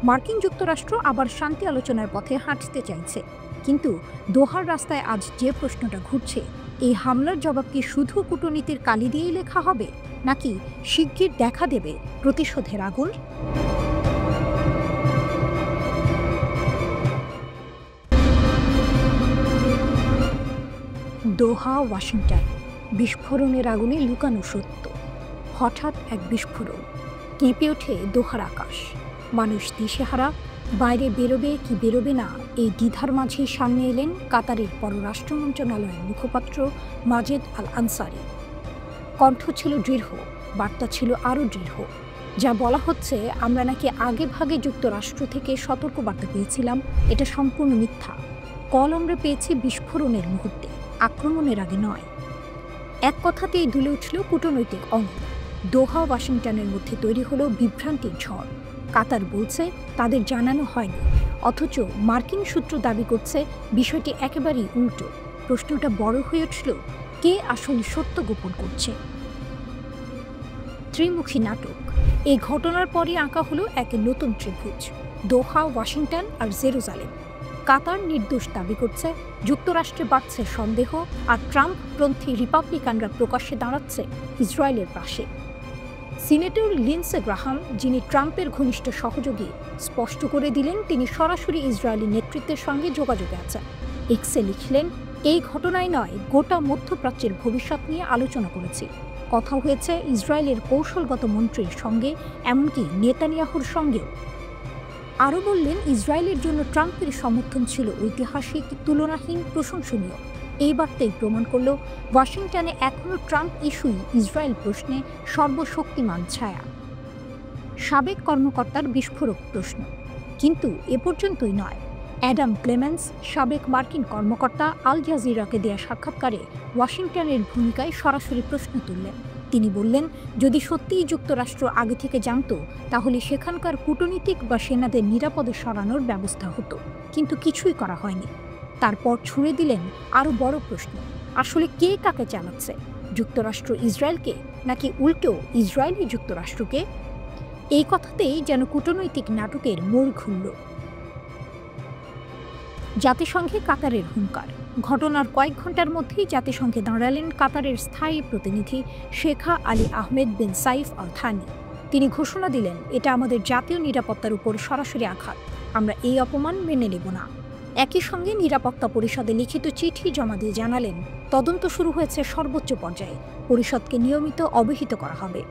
Speaker 1: মার্কিন যুক্তরাষ্ট্র আবার শান্তি আলোচনার পথে হাঁটতে চাইছে। কিন্তু দোহার রাস্তায় আজ যে প্রশ্নটা ঘুরছে, এই হামলার জবাব কি শুধু কূটনীতির কালি দিয়েই লেখা হবে, নাকি শিগগির দেখা দেবে প্রতিশোধের আগুন? দোহা, ওয়াশিংটন, বিস্ফোরণের আগুনে লুকানো সত্য। হঠাৎ এক বিস্ফোরণ, কেঁপে ওঠে দোহার আকাশ। মানুষ দিশেহারা, বাইরে বেরোবে কি বেরোবে না এই দ্বিধার মাঝেই সামনে এলেন কাতারের পররাষ্ট্র মন্ত্রণালয়ের মুখপাত্র মাজেদ আল আনসারি। কণ্ঠ ছিল দৃঢ়, বার্তা ছিল আরও দৃঢ়। যা বলা হচ্ছে, আমরা নাকি আগে ভাগে যুক্তরাষ্ট্র থেকে সতর্কবার্তা পেয়েছিলাম, এটা সম্পূর্ণ মিথ্যা। কল আমরা পেয়েছি বিস্ফোরণের মুহূর্তে, আক্রমণের আগে নয়। এক কথাতেই দুলে উঠল কূটনৈতিক অঙ্গন। দোহা ওয়াশিংটনের মধ্যে তৈরি হলো বিভ্রান্তির ঝড়। কাতার বলছে তাদের জানানো হয়নি, অথচ মার্কিন সূত্র দাবি করছে বিষয়টি একেবারেই উল্টো। প্রশ্নটা বড় হয়ে উঠল, কে আসলে সত্য গোপন করছে? ত্রিমুখী নাটক। এই ঘটনার পরই আঁকা হলো এক নতুন ত্রিভুজ, দোহা, ওয়াশিংটন আর জেরুজালেম। কাতার নির্দোষ দাবি করছে, যুক্তরাষ্ট্রে বাড়ছে সন্দেহ, আর ট্রাম্পপন্থী রিপাবলিকানরা প্রকাশ্যে দাঁড়াচ্ছে ইসরায়েলের পাশে। সিনেটর লিন্ডসে গ্রাহাম, যিনি ট্রাম্পের ঘনিষ্ঠ সহযোগী, স্পষ্ট করে দিলেন তিনি সরাসরি ইসরায়েলি নেতৃত্বের সঙ্গে যোগাযোগে আছেন। এক্সে লিখলেন, এই ঘটনায় নয়, গোটা মধ্যপ্রাচ্যের ভবিষ্যৎ নিয়ে আলোচনা করেছি। কথা হয়েছে ইসরায়েলের কৌশলগত মন্ত্রীর সঙ্গে, এমনকি নেতানিয়াহুর সঙ্গেও। আরও বললেন, ইসরায়েলের জন্য ট্রাম্পের সমর্থন ছিল ঐতিহাসিক, তুলনাহীন, প্রশংসনীয়। এই বার্তাই প্রমাণ করল ওয়াশিংটনে এখনও ট্রাম্প ইস্যুই ইসরায়েল প্রশ্নে সর্বশক্তিমান ছায়া। সাবেক কর্মকর্তার বিস্ফোরক প্রশ্ন। কিন্তু এ পর্যন্তই নয়। অ্যাডাম ক্লেমেন্স, সাবেক মার্কিন কর্মকর্তা, আল জাজিরাকে দেয়া সাক্ষাৎকারে ওয়াশিংটনের ভূমিকায় সরাসরি প্রশ্ন তুললেন। তিনি বললেন, যদি সত্যিই যুক্তরাষ্ট্র আগে থেকে জানত, তাহলে সেখানকার কূটনীতিক বা সেনাদের নিরাপদে সরানোর ব্যবস্থা হতো, কিন্তু কিছুই করা হয়নি। তারপর ছুঁড়ে দিলেন আরও বড় প্রশ্ন, আসলে কে কাকে চালাচ্ছে? যুক্তরাষ্ট্র ইসরায়েলকে, নাকি উল্টো ইসরায়েলি যুক্তরাষ্ট্রকে? এই কথাতেই যেন কূটনৈতিক নাটকের মোড় ঘুরল। জাতিসংঘে কাতারের হুঙ্কার। ঘটনার কয়েক ঘন্টার মধ্যেই জাতিসংঘে দাঁড়ালেন কাতারের স্থায়ী প্রতিনিধি শেখা আলী আহমেদ বিন সাইফ আল থানি। তিনি ঘোষণা দিলেন, এটা আমাদের জাতীয় নিরাপত্তার উপর সরাসরি আঘাত। আমরা এই অপমান মেনে নেব না। একই সঙ্গে নিরাপত্তা পরিষদে লিখিত চিঠি জমা দিয়ে জানালেন, তদন্ত শুরু হয়েছে সর্বোচ্চ পর্যায়ে, পরিষদকে নিয়মিত অবহিত করা হবে।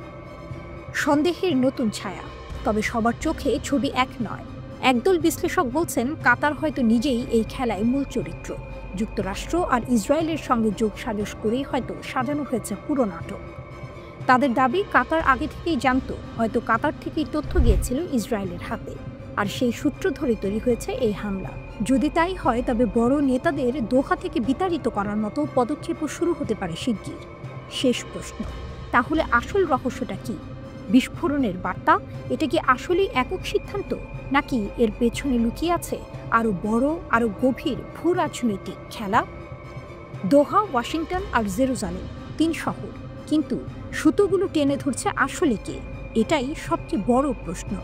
Speaker 1: সন্দেহের নতুন ছায়া, তবে সবার চোখে ছবি এক নয়। একদল বিশ্লেষক বলছেন, কাতার হয়তো নিজেই এই খেলায় মূল চরিত্র। যুক্তরাষ্ট্র আর ইসরায়েলের সঙ্গে যোগসাজশ করেই হয়তো সাজানো হয়েছে পুরো নাটক। তাদের দাবি, কাতার আগে থেকেই জানত, হয়তো কাতার থেকেই তথ্য গিয়েছিল ইসরায়েলের হাতে, আর সেই সূত্র ধরে তৈরি হয়েছে এই হামলা। যদি তাই হয়, তবে বড় নেতাদের দোহা থেকে বিতাড়িত করার মতো পদক্ষেপও শুরু হতে পারে শিগগির। শেষ প্রশ্ন, তাহলে আসল রহস্যটা কি? বিস্ফোরণের বার্তা, এটা কি আসলেই একক সিদ্ধান্ত, নাকি এর পেছনে লুকিয়ে আছে আরও বড়, আরও গভীর ভূ রাজনৈতিক খেলা? দোহা, ওয়াশিংটন আর জেরুজালেম, 3 শহর, কিন্তু সুতোগুলো টেনে ধরছে আসলে কে? এটাই সবচেয়ে বড় প্রশ্ন।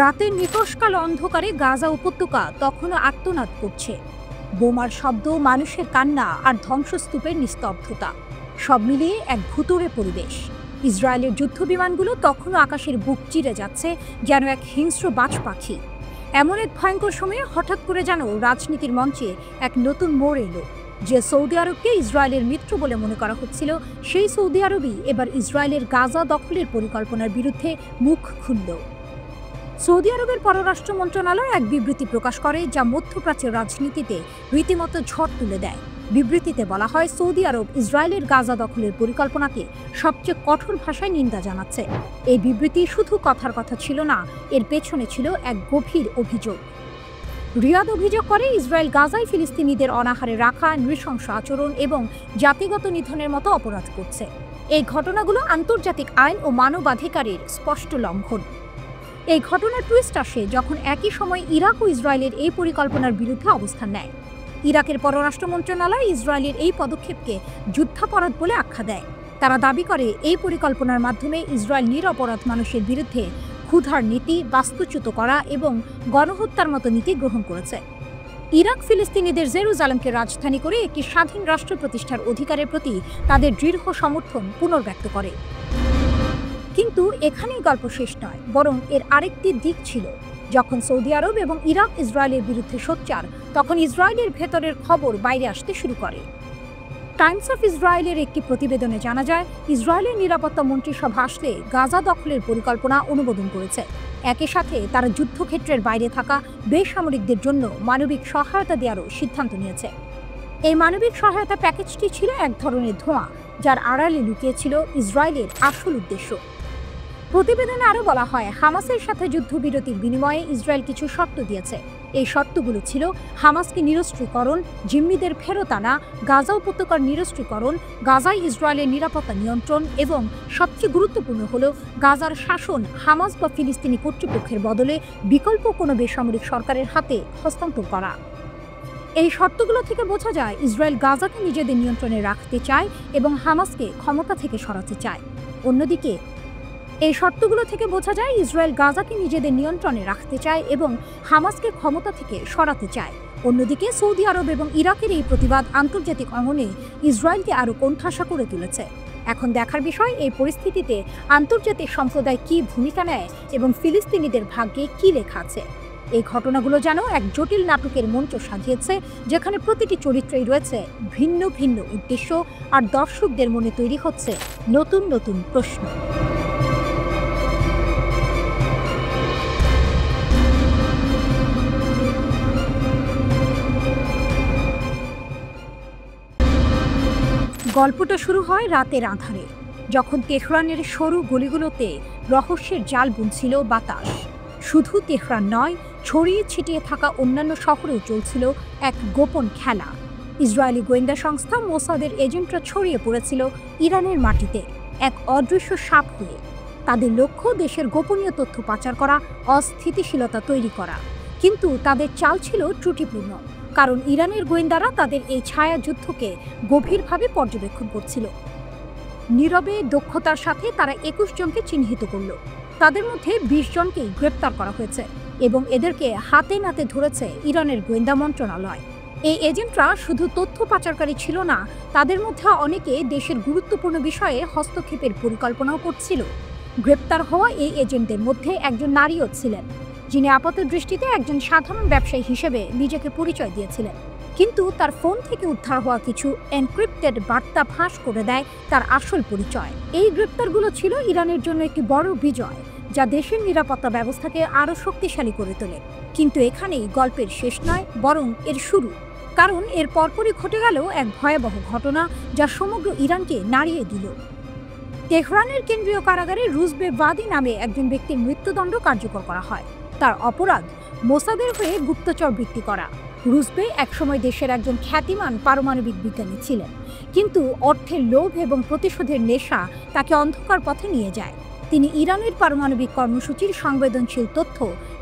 Speaker 1: রাতের নিকষকাল অন্ধকারে গাজা উপত্যকা তখনও আর্তনাদ করছে। বোমার শব্দ, মানুষের কান্না আর ধ্বংসস্তূপের নিস্তব্ধতা, সব মিলিয়ে এক ভুতুড়ে পরিবেশ। ইসরায়েলের যুদ্ধবিমানগুলো তখনও আকাশের বুক চিরে যাচ্ছে যেন এক হিংস্র বাজ পাখি। এমন এক ভয়ঙ্কর সময়ে হঠাৎ করে যেন রাজনীতির মঞ্চে এক নতুন মোড় এলো। যে সৌদি আরবকে ইসরায়েলের মিত্র বলে মনে করা হচ্ছিল, সেই সৌদি আরবই এবার ইসরায়েলের গাজা দখলের পরিকল্পনার বিরুদ্ধে মুখ খুলল। সৌদি আরবের পররাষ্ট্র মন্ত্রণালয় এক বিবৃতি প্রকাশ করে, যা মধ্যপ্রাচ্যের রাজনীতিতে রীতিমতো ঝড় তুলে দেয়। বিবৃতিতে বলা হয়, সৌদি আরব ইসরায়েলের গাজা দখলের পরিকল্পনাকে সবচেয়ে কঠোর ভাষায় নিন্দা জানাচ্ছে। এই বিবৃতি শুধু কথার কথা ছিল না, এর পেছনে ছিল এক গভীর অভিযোগ। রিয়াদ অভিযোগ করে, ইসরায়েল গাজায় ফিলিস্তিনিদের অনাহারে রাখা, নৃশংস আচরণ এবং জাতিগত নিধনের মতো অপরাধ করছে। এই ঘটনাগুলো আন্তর্জাতিক আইন ও মানবাধিকারের স্পষ্ট লঙ্ঘন। এই ঘটনার টুইস্ট আসে যখন একই সময় ইরাক ও ইসরায়েলের এই পরিকল্পনার বিরুদ্ধে অবস্থান নেয়। ইরাকের পররাষ্ট্র মন্ত্রণালয় ইসরায়েলের এই পদক্ষেপকে যুদ্ধাপরাধ বলে আখ্যা দেয়। তারা দাবি করে, এই পরিকল্পনার মাধ্যমে ইসরায়েল নিরপরাধ মানুষের বিরুদ্ধে ক্ষুধার নীতি, বাস্তুচ্যুত করা এবং গণহত্যার মতো নীতি গ্রহণ করেছে। ইরাক ফিলিস্তিনিদের জেরুজালেমকে রাজধানী করে একটি স্বাধীন রাষ্ট্র প্রতিষ্ঠার অধিকারের প্রতি তাদের দৃঢ় সমর্থন পুনর্ব্যক্ত করে। কিন্তু এখানেই গল্প শেষ নয়, বরং এর আরেকটি দিক ছিল। যখন সৌদি আরব এবং ইরাক ইসরায়েলের বিরুদ্ধে সোচ্চার, তখন ইসরায়েলের ভেতরের খবর বাইরে আসতে শুরু করে। টাইমস অফ ইসরায়েলের একটি প্রতিবেদনে জানা যায়, ইসরায়েলের নিরাপত্তা মন্ত্রিসভা আসলে গাজা দখলের পরিকল্পনা অনুমোদন করেছে। একই সাথে তারা যুদ্ধক্ষেত্রের বাইরে থাকা বেসামরিকদের জন্য মানবিক সহায়তা দেওয়ারও সিদ্ধান্ত নিয়েছে। এই মানবিক সহায়তা প্যাকেজটি ছিল এক ধরনের ধোঁয়া, যার আড়ালে লুকিয়েছিল ইসরায়েলের আসল উদ্দেশ্য। প্রতিবেদনে আরও বলা হয়, হামাসের সাথে যুদ্ধবিরতির বিনিময়ে ইসরায়েল কিছু শর্ত দিয়েছে। এই শর্তগুলো ছিল হামাসকে নিরস্ত্রীকরণ, জিম্মিদের ফেরত আনা, গাজা উপত্যকার নিরস্ত্রীকরণ, গাজায় ইসরায়েলের নিরাপত্তা নিয়ন্ত্রণ এবং সবচেয়ে গুরুত্বপূর্ণ হল গাজার শাসন হামাস বা ফিলিস্তিনি কর্তৃপক্ষের বদলে বিকল্প কোনো বেসামরিক সরকারের হাতে হস্তান্তর করা। এই শর্তগুলো থেকে বোঝা যায়, ইসরায়েল গাজাকে নিজেদের নিয়ন্ত্রণে রাখতে চায় এবং হামাসকে ক্ষমতা থেকে সরাতে চায়। অন্যদিকে এই শর্তগুলো থেকে বোঝা যায়, ইসরায়েল গাজাকে নিজেদের নিয়ন্ত্রণে রাখতে চায় এবং হামাসকে ক্ষমতা থেকে সরাতে চায়। অন্যদিকে সৌদি আরব এবং ইরাকের এই প্রতিবাদ আন্তর্জাতিক অঙ্গনে ইসরায়েলকে আরও কোণঠাসা করে তুলেছে। এখন দেখার বিষয়, এই পরিস্থিতিতে আন্তর্জাতিক সম্প্রদায় কী ভূমিকা নেয় এবং ফিলিস্তিনিদের ভাগ্যে কী লেখা আছে। এই ঘটনাগুলো যেন এক জটিল নাটকের মঞ্চ সাজিয়েছে, যেখানে প্রতিটি চরিত্রেই রয়েছে ভিন্ন ভিন্ন উদ্দেশ্য, আর দর্শকদের মনে তৈরি হচ্ছে নতুন নতুন প্রশ্ন। গল্পটা শুরু হয় রাতের আঁধারে, যখন তেহরানের সরু গলিগুলোতে রহস্যের জাল বুনছিল বাতাস। শুধু তেহরান নয়, ছড়িয়ে ছিটিয়ে থাকা অন্যান্য শহরেও চলছিল এক গোপন খেলা। ইসরায়েলি গোয়েন্দা সংস্থা মোসাদের এজেন্টরা ছড়িয়ে পড়েছিল ইরানের মাটিতে এক অদৃশ্য সাপ হয়ে। তাদের লক্ষ্য দেশের গোপনীয় তথ্য পাচার করা, অস্থিতিশীলতা তৈরি করা। কিন্তু তাদের চাল ছিল ত্রুটিপূর্ণ, কারণ ইরানের গোয়েন্দারা তাদের এই ছায়া যুদ্ধকে গভীরভাবে পর্যবেক্ষণ করছিল। নীরবে দক্ষতার সাথে তারা 21 জনকে চিহ্নিত করল। তাদের মধ্যে 20 জনকেই গ্রেপ্তার করা হয়েছে এবং এদেরকে হাতে নাতে ধরেছে ইরানের গোয়েন্দা মন্ত্রণালয়। এই এজেন্টরা শুধু তথ্য পাচারকারী ছিল না, তাদের মধ্যে অনেকে দেশের গুরুত্বপূর্ণ বিষয়ে হস্তক্ষেপের পরিকল্পনাও করছিল। গ্রেপ্তার হওয়া এই এজেন্টদের মধ্যে একজন নারীও ছিলেন, যিনি আপাতদৃষ্টিতে একজন সাধারণ ব্যবসায়ী হিসেবে নিজেকে পরিচয় দিয়েছিলেন। কিন্তু তার ফোন থেকে উদ্ধার হওয়া কিছু এনক্রিপ্টেড বার্তা ফাঁস করে দেয় তার আসল পরিচয়। এই গ্রেপ্তারগুলো ছিল ইরানের জন্য একটি বড় বিজয়, যা দেশের নিরাপত্তা ব্যবস্থাকে আরও শক্তিশালী করে তোলে। কিন্তু এখানেই গল্পের শেষ নয়, বরং এর শুরু। কারণ এর পরপরই ঘটে গেল এক ভয়াবহ ঘটনা, যা সমগ্র ইরানকে নাড়িয়ে দিল। তেহরানের কেন্দ্রীয় কারাগারে রুজবে বাদি নামে একজন ব্যক্তির মৃত্যুদণ্ড কার্যকর করা হয়। তার অপরাধ মোসাদের হয়ে গুপ্তচর বৃত্তি করা। রুজবে একসময় দেশের একজন খ্যাতিমান পারমাণবিক বিজ্ঞানী ছিলেন, কিন্তু অর্থের লোভ এবং প্রতিশোধের নেশা তাকে অন্ধকার পথে নিয়ে যায়। তিনি ইরানের পারমাণবিক কর্মসূচির সংবেদনশীল তথ্য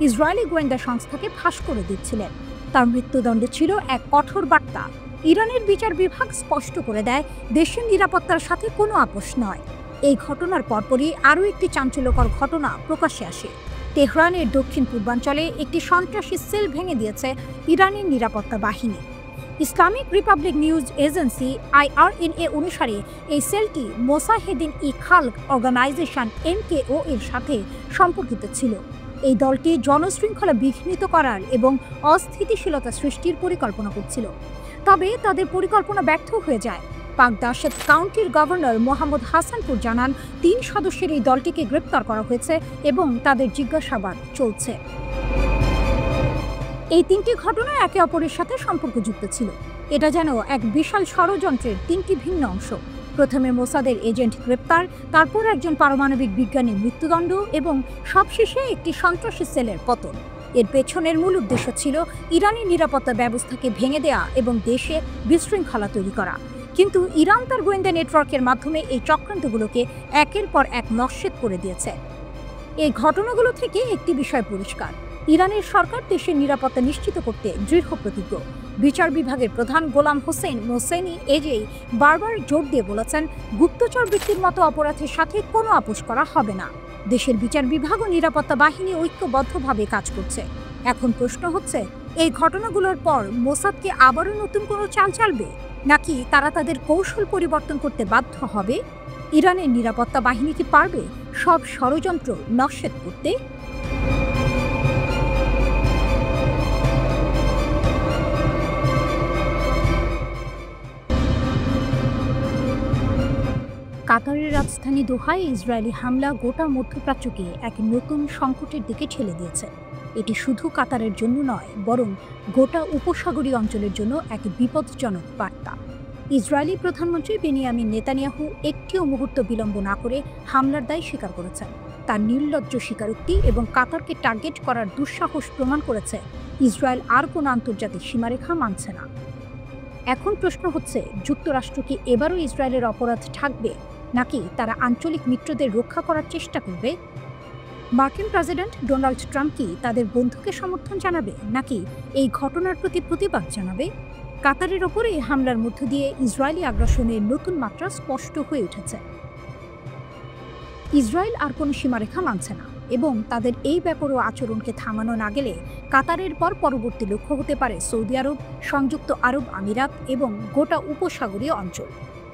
Speaker 1: ইসরায়েলি গোয়েন্দা সংস্থাকে ফাঁস করে দিচ্ছিলেন। তার মৃত্যুদণ্ড ছিল এক কঠোর বার্তা। ইরানের বিচার বিভাগ স্পষ্ট করে দেয়, দেশের নিরাপত্তার সাথে কোনো আপোষ নয়। এই ঘটনার পরপরই আরও একটি চাঞ্চল্যকর ঘটনা প্রকাশ্যে আসে। তেহরানের দক্ষিণ পূর্বাঞ্চলে একটি সন্ত্রাসী সেল ভেঙে দিয়েছে ইরানের নিরাপত্তা বাহিনী। Islamic Republic news agency IRNA অনুসারে এই সেলটি মোসাহেদিন ই খালক অর্গানাইজেশন MKO এর সাথে সম্পর্কিত ছিল। এই দলটি জনশৃঙ্খলা বিঘ্নিত করার এবং অস্থিতিশীলতা সৃষ্টির পরিকল্পনা করছিল। তবে তাদের পরিকল্পনা ব্যর্থ হয়ে যায়। পাকদাসেত কাউন্টির গভর্নর মোহাম্মদ হাসানপুর জানান 3 সদস্যের এই দলটিকে গ্রেপ্তার করা হয়েছে এবং তাদের জিজ্ঞাসাবাদ চলছে। এই 3টি ঘটনা একে অপরের সাথে সম্পর্কযুক্ত ছিল। এটা যেন এক বিশাল ষড়যন্ত্রের 3টি ভিন্ন অংশ। প্রথমে মোসাদের এজেন্ট গ্রেপ্তার, তারপর একজন পারমাণবিক বিজ্ঞানীর মৃত্যুদণ্ড এবং সবশেষে একটি সন্ত্রাসী সেলের পতন। এর পেছনের মূল উদ্দেশ্য ছিল ইরানি নিরাপত্তা ব্যবস্থাকে ভেঙে দেয়া এবং দেশে বিশৃঙ্খলা তৈরি করা। কিন্তু ইরান তার গোয়েন্দা নেটওয়ার্কের মাধ্যমে এই চক্রান্তগুলোকে একের পর এক নস্যাৎ করে দিয়েছে। এই ঘটনাগুলো থেকে একটি বিষয় পরিষ্কার, ইরানের সরকার দেশের নিরাপত্তা নিশ্চিত করতে দৃঢ় প্রতিজ্ঞ। বিচার বিভাগের প্রধান গোলাম হোসেন মোসেনি এজেই বারবার জোর দিয়ে বলেছেন, গুপ্তচর বৃত্তির মতো অপরাধের সাথে কোনো আপোষ করা হবে না। দেশের বিচার বিভাগ ও নিরাপত্তা বাহিনী ঐক্যবদ্ধভাবে কাজ করছে। এখন প্রশ্ন হচ্ছে, এই ঘটনাগুলোর পর মোসাদকে আবারও নতুন কোনো চাল চালবে, নাকি তারা তাদের কৌশল পরিবর্তন করতে বাধ্য হবে? ইরানের নিরাপত্তা বাহিনী কি পারবে সব ষড়যন্ত্র নস্যাৎ করতে? কাতারের রাজধানী দোহায় ইসরায়েলি হামলা গোটা মধ্যপ্রাচ্যকে এক নতুন সংকটের দিকে ঠেলে দিয়েছে। এটি শুধু কাতারের জন্য নয়, বরং গোটা উপসাগরীয় অঞ্চলের জন্য এক বিপজ্জনক বার্তা। ইসরায়েলি প্রধানমন্ত্রী বেনিয়ামিন নেতানিয়াহু একটিও মুহূর্ত বিলম্ব না করে হামলার দায় স্বীকার করেছেন। তার নির্লজ্জ স্বীকারোক্তি এবং কাতারকে টার্গেট করার দুঃসাহস প্রমাণ করেছে ইসরায়েল আর কোনো আন্তর্জাতিক সীমারেখা মানছে না। এখন প্রশ্ন হচ্ছে, যুক্তরাষ্ট্র কি এবারও ইসরায়েলের অপরাধ ঢাকবে, নাকি তারা আঞ্চলিক মিত্রদের রক্ষা করার চেষ্টা করবে? মার্কিন প্রেসিডেন্ট ডোনাল্ড ট্রাম্প কি তাদের বন্ধুকে সমর্থন জানাবে, নাকি এই ঘটনার প্রতি প্রতিবাদ জানাবে? কাতারের ওপর এই হামলার মধ্য দিয়ে ইসরায়েলি আগ্রাসনের নতুন মাত্রা স্পষ্ট হয়ে উঠেছে। ইসরায়েল আর কোনো সীমারেখা মানছে না এবং তাদের এই বেপরোয়া আচরণকে থামানো না গেলে কাতারের পর পরবর্তী লক্ষ্য হতে পারে সৌদি আরব, সংযুক্ত আরব আমিরাত এবং গোটা উপসাগরীয় অঞ্চল।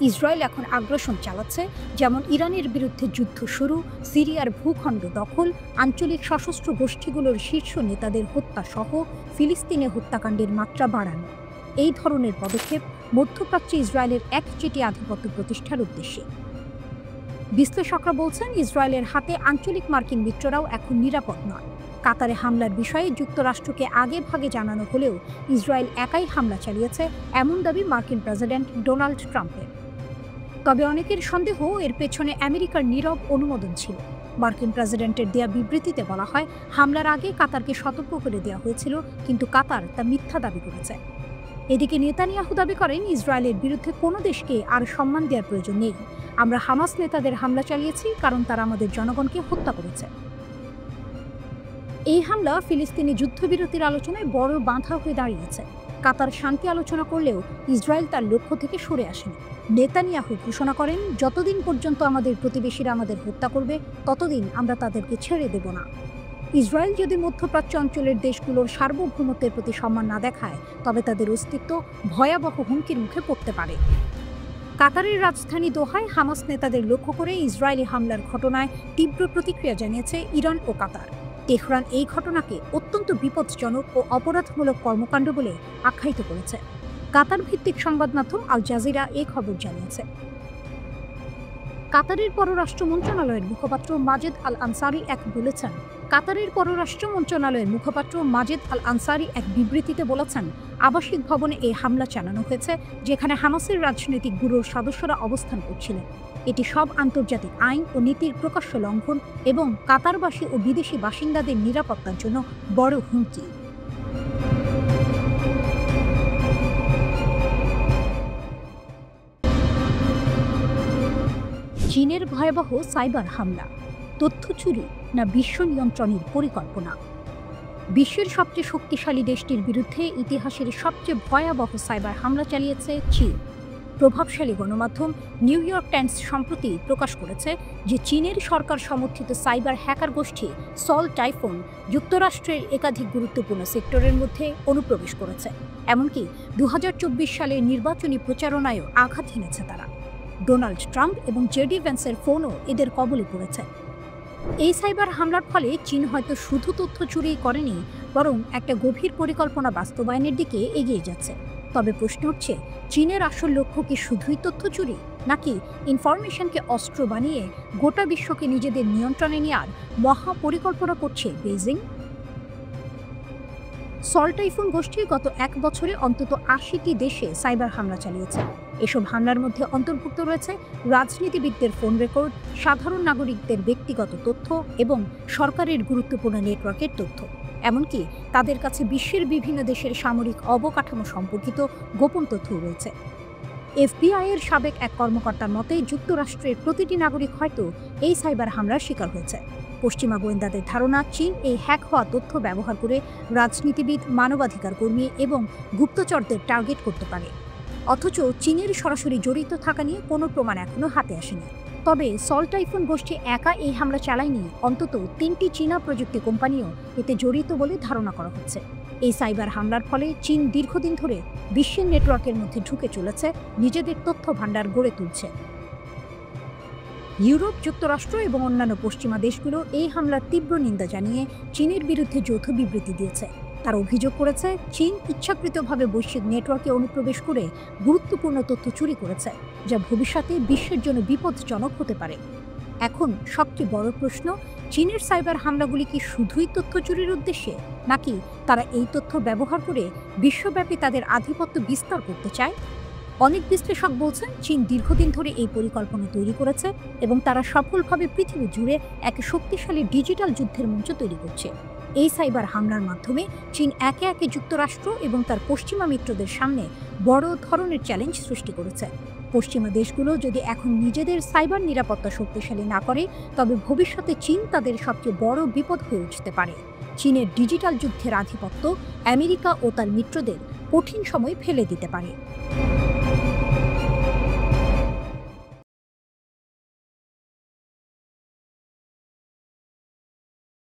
Speaker 1: ইসরায়েল এখন আগ্রাসন চালাচ্ছে, যেমন ইরানের বিরুদ্ধে যুদ্ধ শুরু, সিরিয়ার ভূখণ্ড দখল, আঞ্চলিক সশস্ত্র গোষ্ঠীগুলোর শীর্ষ নেতাদের হত্যা সহ ফিলিস্তিনে হত্যাকাণ্ডের মাত্রা বাড়ানো। এই ধরনের পদক্ষেপ মধ্যপ্রাচ্যে ইসরায়েলের একচেটিয়া আধিপত্য প্রতিষ্ঠার উদ্দেশ্যে। বিশ্লেষকরা বলছেন, ইসরায়েলের হাতে আঞ্চলিক মার্কিন মিত্ররাও এখন নিরাপদ নয়। কাতারে হামলার বিষয়ে যুক্তরাষ্ট্রকে আগে ভাগে জানানো হলেও ইসরায়েল একাই হামলা চালিয়েছে, এমন দাবি মার্কিন প্রেসিডেন্ট ডোনাল্ড ট্রাম্পের। তবে অনেকের সন্দেহ এর পেছনে আমেরিকার নীরব অনুমোদন ছিল। মার্কিন প্রেসিডেন্টের দেয়া বিবৃতিতে বলা হয়, হামলার আগে কাতারকে সতর্ক করে দেওয়া হয়েছিল, কিন্তু কাতার তা মিথ্যা দাবি করেছে। এদিকে নেতানিয়াহু দাবি করেন, ইসরায়েলের বিরুদ্ধে কোনো দেশকে আর সম্মান দেওয়ার প্রয়োজন নেই। আমরা হামাস নেতাদের হামলা চালিয়েছি কারণ তারা আমাদের জনগণকে হত্যা করেছে। এই হামলা ফিলিস্তিনি যুদ্ধবিরতির আলোচনায় বড় বাধা হয়ে দাঁড়িয়েছে। কাতার শান্তি আলোচনা করলেও ইসরায়েল তার লক্ষ্য থেকে সরে আসেনি। নেতানিয়াহু ঘোষণা করেন, যতদিন পর্যন্ত আমাদের প্রতিবেশীরা আমাদের হত্যা করবে, ততদিন আমরা তাদেরকে ছেড়ে দেব না। ইসরায়েল যদি মধ্যপ্রাচ্য অঞ্চলের দেশগুলোর সার্বভৌমত্বের প্রতি সম্মান না দেখায়, তবে তাদের অস্তিত্ব ভয়াবহ হুমকির মুখে পড়তে পারে। কাতারের রাজধানী দোহায় হামাস নেতাদের লক্ষ্য করে ইসরায়েলি হামলার ঘটনায় তীব্র প্রতিক্রিয়া জানিয়েছে ইরান ও কাতার। তেহরান এই ঘটনাকে অত্যন্ত বিপজ্জনক ও অপরাধমূলক কর্মকাণ্ড বলে আখ্যায়িত করেছে। কাতার ভিত্তিক সংবাদ মাধ্যম আল জাজিরা এই খবর জানিয়েছে। কাতারের পররাষ্ট্র মন্ত্রণালয়ের মুখপাত্র মাজেদ আল আনসারি এক বিবৃতিতে বলেছেন, আবাসিক ভবনে এই হামলা চালানো হয়েছে, যেখানে হামাসের রাজনৈতিক ব্যুরোর সদস্যরা অবস্থান করছিলেন। এটি সব আন্তর্জাতিক আইন ও নীতির প্রকাশ্য লঙ্ঘন এবং কাতারবাসী ও বিদেশি বাসিন্দাদের নিরাপত্তার জন্য বড় হুমকি। চীনের ভয়াবহ সাইবার হামলা, তথ্য চুরি না বিশ্ব নিয়ন্ত্রণের পরিকল্পনা? বিশ্বের সবচেয়ে শক্তিশালী দেশটির বিরুদ্ধে ইতিহাসের সবচেয়ে ভয়াবহ সাইবার হামলা চালিয়েছে চীন। প্রভাবশালী গণমাধ্যম নিউ ইয়র্ক টাইমস সম্প্রতি প্রকাশ করেছে যে চীনের সরকার সমর্থিত সাইবার হ্যাকার গোষ্ঠী সল টাইফুন যুক্তরাষ্ট্রের একাধিক গুরুত্বপূর্ণ সেক্টরের মধ্যে অনুপ্রবেশ করেছে। এমনকি 2024 সালের নির্বাচনী প্রচারণায়ও আঘাত হেনেছে তারা। ডোনাল্ড ট্রাম্প এবং জেডি ভ্যান্সের ফোনও এদের কবলে পড়েছে। এই সাইবার হামলার ফলে চীন হয়তো শুধু তথ্য চুরি করেনি, বরং একটা গভীর পরিকল্পনা বাস্তবায়নের দিকে এগিয়ে যাচ্ছে। তবে প্রশ্ন হচ্ছে, চীনের আসল লক্ষ্য কি শুধুই তথ্য চুরি, নাকি ইনফরমেশনকে অস্ত্র বানিয়ে গোটা বিশ্বকে নিজেদের নিয়ন্ত্রণে নেওয়ার মহা পরিকল্পনা করছে বেইজিং? সল্ট টাইফুন গোষ্ঠী গত এক বছরে অন্তত ৮০টি দেশে সাইবার হামলা চালিয়েছে। এসব হামলার মধ্যে অন্তর্ভুক্ত রয়েছে রাজনীতিবিদদের ফোন রেকর্ড, সাধারণ নাগরিকদের ব্যক্তিগত তথ্য এবং সরকারের গুরুত্বপূর্ণ নেটওয়ার্কের তথ্য। এমনকি তাদের কাছে বিশ্বের বিভিন্ন দেশের সামরিক অবকাঠামো সম্পর্কিত গোপন তথ্যও রয়েছে। এফবিআই এর সাবেক এক কর্মকর্তার মতে যুক্তরাষ্ট্রের প্রতিটি নাগরিক হয়তো এই সাইবার হামলার শিকার হয়েছে। পশ্চিমা গোয়েন্দাদের ধারণা, চীন এই হ্যাক হওয়া তথ্য ব্যবহার করে রাজনীতিবিদ, মানবাধিকার কর্মী এবং গুপ্তচরদের টার্গেট করতে পারে। অথচ চীনের সরাসরি জড়িত থাকা নিয়ে কোনো প্রমাণ এখনও হাতে আসেনি। তবে সল্ট টাইফুন গোষ্ঠী একা এই হামলা চালায়নি, অন্তত ৩টি চীনা প্রযুক্তি কোম্পানিও এতে জড়িত বলে ধারণা করা হচ্ছে। এই সাইবার হামলার ফলে চীন দীর্ঘদিন ধরে বিশ্বের নেটওয়ার্কের মধ্যে ঢুকে চলেছে, নিজেদের তথ্য ভাণ্ডার গড়ে তুলছে। ইউরোপ, যুক্তরাষ্ট্র এবং অন্যান্য পশ্চিমা দেশগুলো এই হামলার তীব্র নিন্দা জানিয়ে চীনের বিরুদ্ধে যৌথ বিবৃতি দিয়েছে। তারা অভিযোগ করেছে, চীন ইচ্ছাকৃতভাবে বৈশ্বিক নেটওয়ার্কে অনুপ্রবেশ করে গুরুত্বপূর্ণ তথ্য চুরি করেছে, যা ভবিষ্যতে বিশ্বের জন্য বিপজ্জনক হতে পারে। এখন সবচেয়ে বড় প্রশ্ন, চীনের সাইবার হামলাগুলি কি শুধুই তথ্য চুরির উদ্দেশ্যে, নাকি তারা এই তথ্য ব্যবহার করে বিশ্বব্যাপী তাদের আধিপত্য বিস্তার করতে চায়? অনেক বিশ্লেষক বলছেন, চীন দীর্ঘদিন ধরে এই পরিকল্পনা তৈরি করেছে এবং তারা সফলভাবে পৃথিবী জুড়ে এক শক্তিশালী ডিজিটাল যুদ্ধের মঞ্চ তৈরি করছে। এই সাইবার হামলার মাধ্যমে চীন একে একে যুক্তরাষ্ট্র এবং তার পশ্চিমা মিত্রদের সামনে বড় ধরনের চ্যালেঞ্জ সৃষ্টি করেছে। পশ্চিমা দেশগুলো যদি এখন নিজেদের সাইবার নিরাপত্তা শক্তিশালী না করে, তবে ভবিষ্যতে চীন তাদের সবচেয়ে বড় বিপদ হয়ে উঠতে পারে। চীনের ডিজিটাল যুদ্ধের আধিপত্য আমেরিকা ও তার মিত্রদের কঠিন সময় ফেলে দিতে পারে।